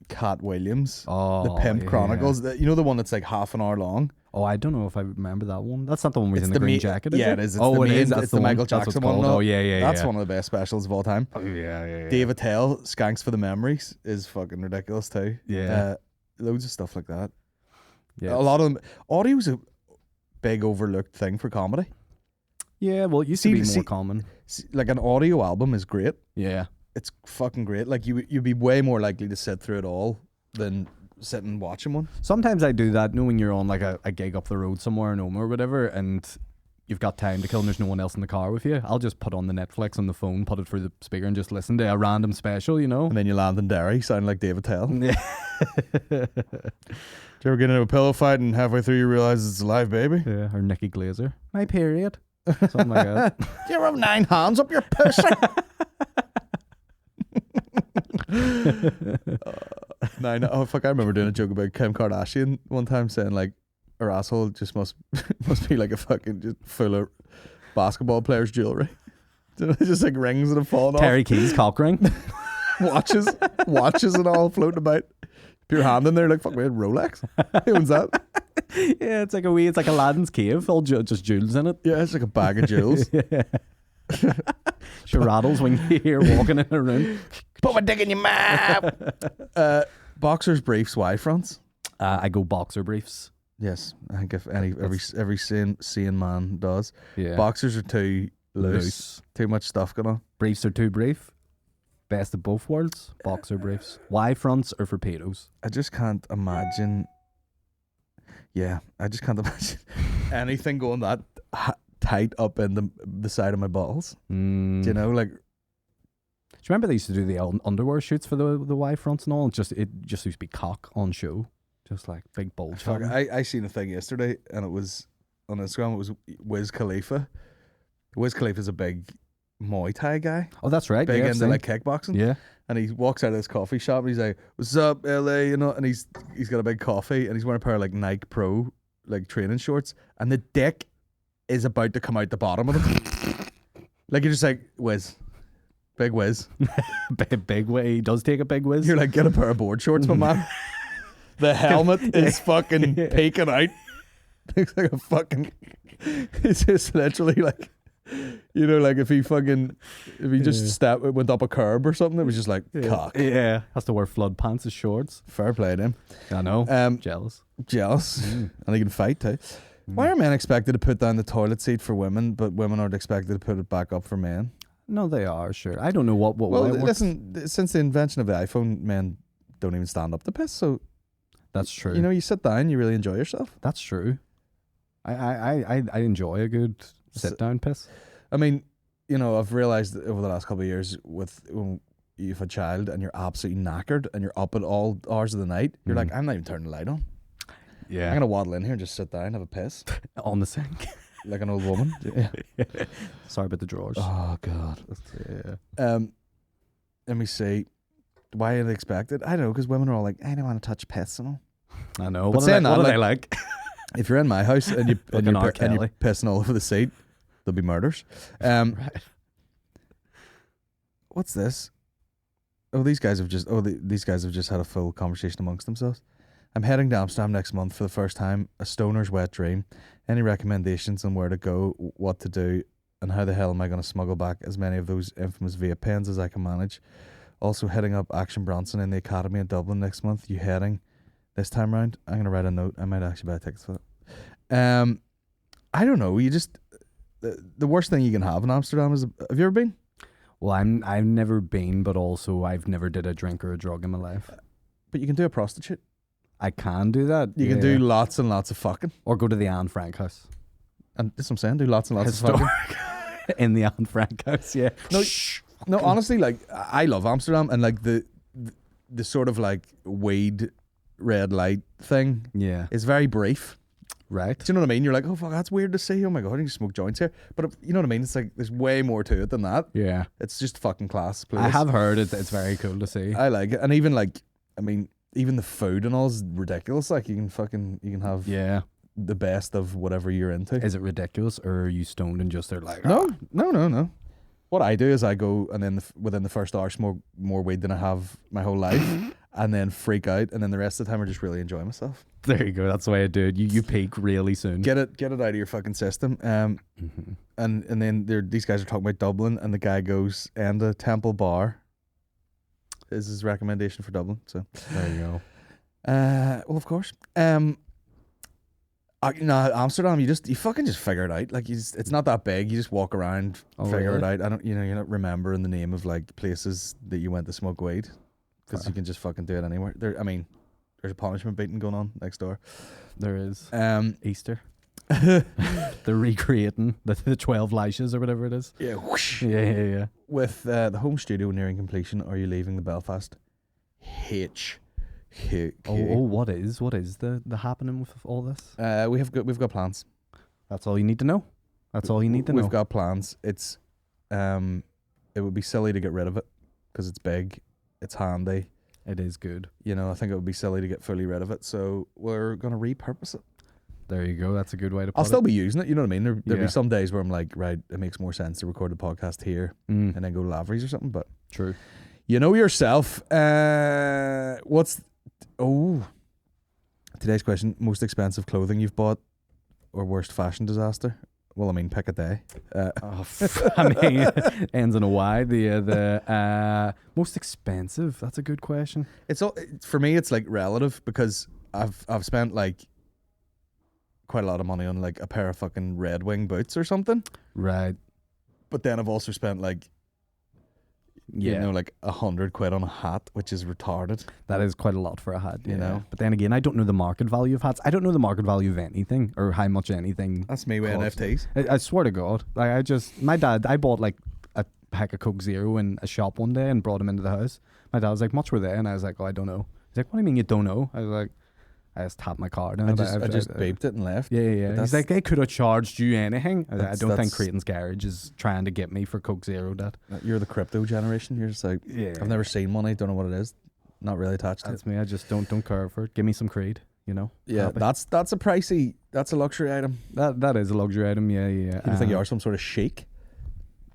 Cat Williams, the Pimp Chronicles. You know, the one that's like half an hour long. Oh, I don't know if I remember that one. That's not the one where he's in the green jacket. Yeah, it is. It's the Michael Jackson one. Oh, yeah. That's one of the best specials of all time. Oh, yeah. Dave Attell, Skanks for the Memories is fucking ridiculous too. Yeah. Loads of stuff like that. Yeah. A lot of them. Audio's a big overlooked thing for comedy. Yeah, well, it used to be more common. Like an audio album is great. Yeah. It's fucking great. Like you'd be way more likely to sit through it all than sit and watching one. Sometimes I do that, knowing you're on like a gig up the road somewhere in Omer or whatever, and you've got time to kill and there's no one else in the car with you. I'll just put on the Netflix on the phone, put it through the speaker and just listen to a random special, you know. And then you land in Derry, sound like David Tell. Yeah. Do you ever get into a pillow fight and halfway through you realise it's a live baby? Yeah, or Nikki Glazer. My period. Something like that. Do you ever have 9 hands up your pussy? Oh fuck! I remember doing a joke about Kim Kardashian one time, saying like her asshole just must be like a fucking just full of basketball players' jewelry. Just like rings that have fallen Terry off. Keys cock ring. watches and all floating about. Put your hand in there, like fuck me, Rolex. Who owns that? Yeah, it's like Aladdin's cave, all just jewels in it. Yeah, it's like a bag of jewels. Yeah. She rattles when you hear walking in a room. Put my dick in your mouth. Boxers, briefs, Y fronts. I go boxer briefs. Yes, I think if every sane man does. Yeah. Boxers are too loose. Too much stuff going on. Briefs are too brief. Best of both worlds. Boxer briefs. Y fronts are for pedos. I just can't imagine. Yeah, I just can't imagine anything going that tight up in the side of my balls. Do you know, like? Do you remember they used to do the underwear shoots for the Y fronts and all? It just used to be cock on show, just like big bulge. Fuck, I seen a thing yesterday, and it was on Instagram. It was Wiz Khalifa. Wiz Khalifa's a big Muay Thai guy. Oh, that's right. Big into like kickboxing. Yeah. And he walks out of this coffee shop and he's like, "What's up, LA?" You know, and he's got a big coffee and he's wearing a pair of like Nike Pro like training shorts, and the dick is about to come out the bottom of them. Like you're just like, Wiz. Big whiz. Big whiz. He does take a big whiz. You're like, get a pair of board shorts, my man. The helmet is fucking peeking out. Looks like a fucking... It's just literally like... You know, like if he just went up a curb or something, it was just like, cock. Yeah. Has to wear flood pants as shorts. Fair play to him. I know. Jealous. And he can fight too. Why are men expected to put down the toilet seat for women, but women aren't expected to put it back up for men? No, they are, sure. I don't know what well, listen, since the invention of the iPhone, men don't even stand up to piss, so... That's true. You know, you sit down, you really enjoy yourself. That's true. I enjoy a good sit-down piss. I mean, you know, I've realised over the last couple of years when you've a child and you're absolutely knackered and you're up at all hours of the night, you're like, I'm not even turning the light on. Yeah. I'm going to waddle in here and just sit down, have a piss. On the sink. Like an old woman. Yeah. Sorry about the drawers. Oh, God. Yeah. Let me see. Why are they expected? I don't know, because women are all like, I don't want to touch piss and all. I know. But what are they like? If you're in my house and, you're pissing all over the seat, there'll be murders. Right. What's this? Oh, these guys have just had a full conversation amongst themselves. I'm heading to Amsterdam next month for the first time. A stoner's wet dream. Any recommendations on where to go, what to do, and how the hell am I going to smuggle back as many of those infamous vape pens as I can manage? Also heading up Action Bronson in the Academy in Dublin next month. You heading this time round? I'm going to write a note. I might actually buy tickets for that. I don't know. You just... The worst thing you can have in Amsterdam is... Have you ever been? Well, I've never been, but also I've never did a drink or a drug in my life. But you can do a prostitute. I can do that. You can do lots and lots of fucking. Or go to the Anne Frank house. And that's what I'm saying. Do lots and lots of fucking. In the Anne Frank house, yeah. No, honestly, like, I love Amsterdam, and like the sort of like weed red light thing is very brief. Right. Do you know what I mean? You're like, oh fuck, that's weird to see. Oh my god, you can smoke joints here. But you know what I mean? It's like there's way more to it than that. Yeah. It's just fucking class place. I have heard it's very cool to see. I like it. And even like, I mean, even the food and all is ridiculous. Like you can have the best of whatever you're into. Is it ridiculous, or are you stoned and just they're like, No. What I do is I go and then within the first hour smoke more weed than I have my whole life, and then freak out, and then the rest of the time I just really enjoy myself. There you go. That's the way I do it. You peak really soon. Get it out of your fucking system. And then these guys are talking about Dublin, and the guy goes, and a Temple Bar is his recommendation for Dublin. So there you go. Well, of course. Amsterdam, you fucking just figure it out. Like it's not that big. You just walk around, figure it out. You're not remembering the name of like places that you went to smoke weed, because you can just fucking do it anywhere. There's a punishment beating going on next door. There is. Easter. They're recreating the 12 lashes or whatever it is. Yeah. Whoosh. Yeah. With the home studio nearing completion, are you leaving the Belfast? What is the happening with all this? We've got plans. That's all you need to know. We've got plans. It's it would be silly to get rid of it because it's big, it's handy. It is good. You know, I think it would be silly to get fully rid of it, so we're gonna repurpose it. There you go. That's a good way to put it. I'll still be using it, you know what I mean? There'll be some days where I'm like, right, it makes more sense to record the podcast here and then go to Lavery's or something, but true. You know yourself. Today's question: most expensive clothing you've bought, or worst fashion disaster? Well, I mean, pick a day. Ends in a Y. The most expensive. That's a good question. For me. It's like relative, because I've spent like quite a lot of money on like a pair of fucking Red Wing boots or something. Right. But then I've also spent like, like £100 on a hat, which is retarded. That is quite a lot for a hat, you know. But then again, I don't know the market value of hats. I don't know the market value of anything, or how much anything. That's me with NFTs. I swear to God, like I bought like a pack of Coke Zero in a shop one day and brought them into the house. My dad was like, "Much were they?" And I was like, "Oh, I don't know." He's like, "What do you mean you don't know?" I was like, I just tapped my card and I just beeped it and left. Yeah. He's like, they could have charged you anything. I don't think Creighton's Garage is trying to get me for Coke Zero. That you're the crypto generation. You're just like, I've never seen money, don't know what it is, not really attached to it. That's me. I just don't care for it. Give me some Creed, you know. Yeah, that's a pricey. That's a luxury item. That is a luxury item. Yeah. You think you are some sort of sheik?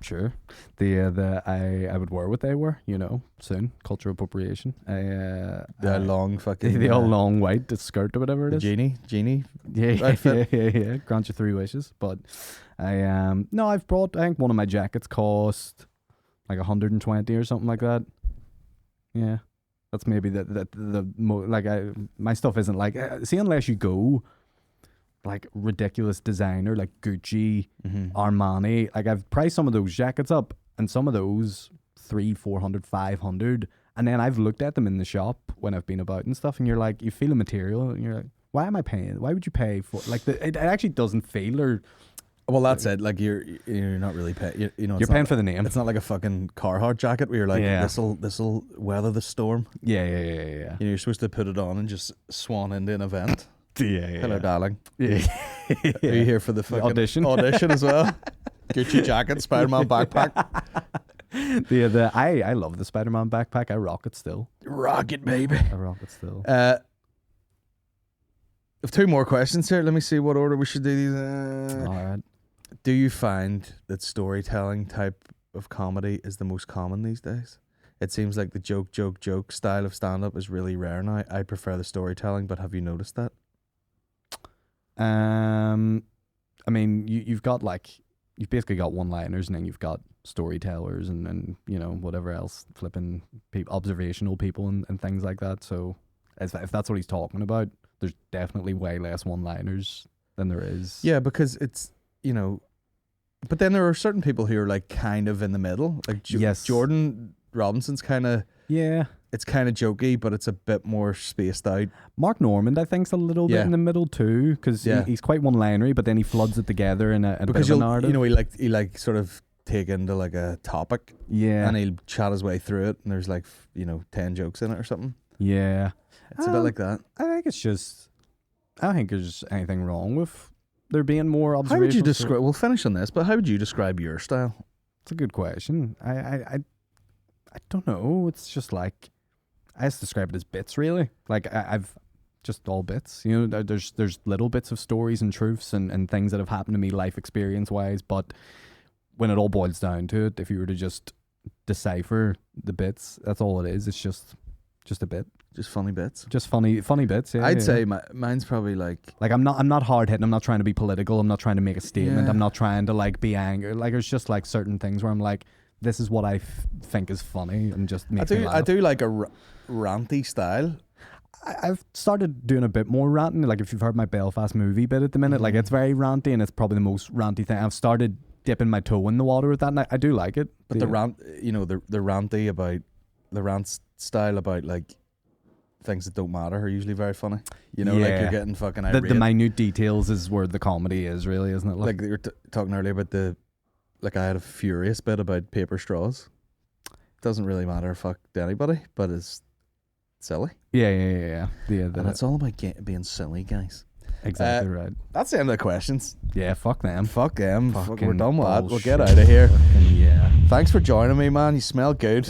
Sure. I would wear what they wear, you know, soon. Cultural appropriation. The long fucking... The old long white skirt or whatever it is. Genie. Yeah. Grant you 3 wishes. But I've brought, I think one of my jackets cost like 120 or something like that. Yeah. That's maybe my stuff isn't like, see, unless you go like ridiculous designer like Gucci, Armani, like I've priced some of those jackets up, and some of those 300, 400, 500, and then I've looked at them in the shop when I've been about and stuff, and you're like, you feel a material and you're like, why am I paying? Why would you pay for like it actually doesn't feel, or well, that's it. Like you're not really paying. You know, you're paying for the name. It's not like a fucking Carhartt jacket where you're like, this'll weather the storm. Yeah. You know, you're supposed to put it on and just swan into an event. Yeah. Hello, darling. Yeah. Are you here for the fucking audition as well? Gucci jacket, Spider-Man backpack. I love the Spider-Man backpack. I rock it still. Rock it, baby. I rock it still. I have 2 more questions here. Let me see what order we should do these. All right. Do you find that storytelling type of comedy is the most common these days? it seems like the joke style of stand-up is really rare now. I prefer the storytelling, but have you noticed that? I mean, you've got you've basically got one-liners, and then you've got storytellers and whatever else, flipping observational people and things like that. So if that's what he's talking about, there's definitely way less one-liners than there is. Yeah, because it's, but then there are certain people who are like kind of in the middle. Like Jordan Robinson's kind of, it's kind of jokey, but it's a bit more spaced out. Mark Normand, I think, is a little bit in the middle too, because he's quite one-linery, but then he floods it together in a bit of a narrative. He sort of take into like a topic, and he'll chat his way through it, and there's 10 jokes in it or something. Yeah, it's a bit like that. I think I don't think there's anything wrong with there being more observations. How would you describe? We'll finish on this, but how would you describe your style? It's a good question. I don't know. It's just like, I just describe it as bits, really. Like I've just all bits. There's little bits of stories and truths and things that have happened to me life experience wise, but when it all boils down to it, if you were to just decipher the bits, that's all it is. It's just a bit. Just funny bits. Just funny bits. Yeah, I'd say mine's probably like I'm not hard hitting. I'm not trying to be political. I'm not trying to make a statement. I'm not trying to be angry. Like, it's just like certain things where I'm like, this is what I think is funny, and just make me laugh. I do like a ranty style. I've started doing a bit more ranting. Like, if you've heard my Belfast movie bit at the minute, like, it's very ranty, and it's probably the most ranty thing. I've started dipping my toe in the water with that, and I do like it. But the rant, the ranty about the rant style about like things that don't matter are usually very funny. Like you're getting fucking irate. The minute details is where the comedy is, really, isn't it? Like you were talking earlier about I had a furious bit about paper straws. Doesn't really matter fuck to anybody, but it's silly. Yeah. And it's all about being silly, guys. Exactly right. That's the end of the questions. Yeah, fuck them. Fuck them. We're done with that. We'll get out of here. Yeah. Thanks for joining me, man. You smell good.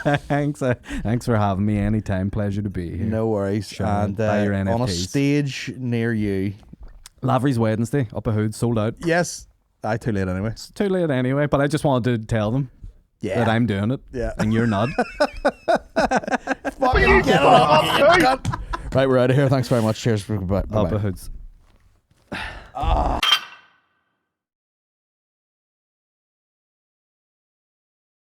Thanks for having me. Anytime. Pleasure to be here. No worries. Sure. And buy your NFTs. On a stage near you, Lavery's Wednesday up a hood, sold out. Yes. Too late anyway. It's too late anyway, but I just wanted to tell them that I'm doing it. Yeah. And you're not. Fucking get it up. Right, we're out of here. Thanks very much. Cheers. Bye. Up a hoods.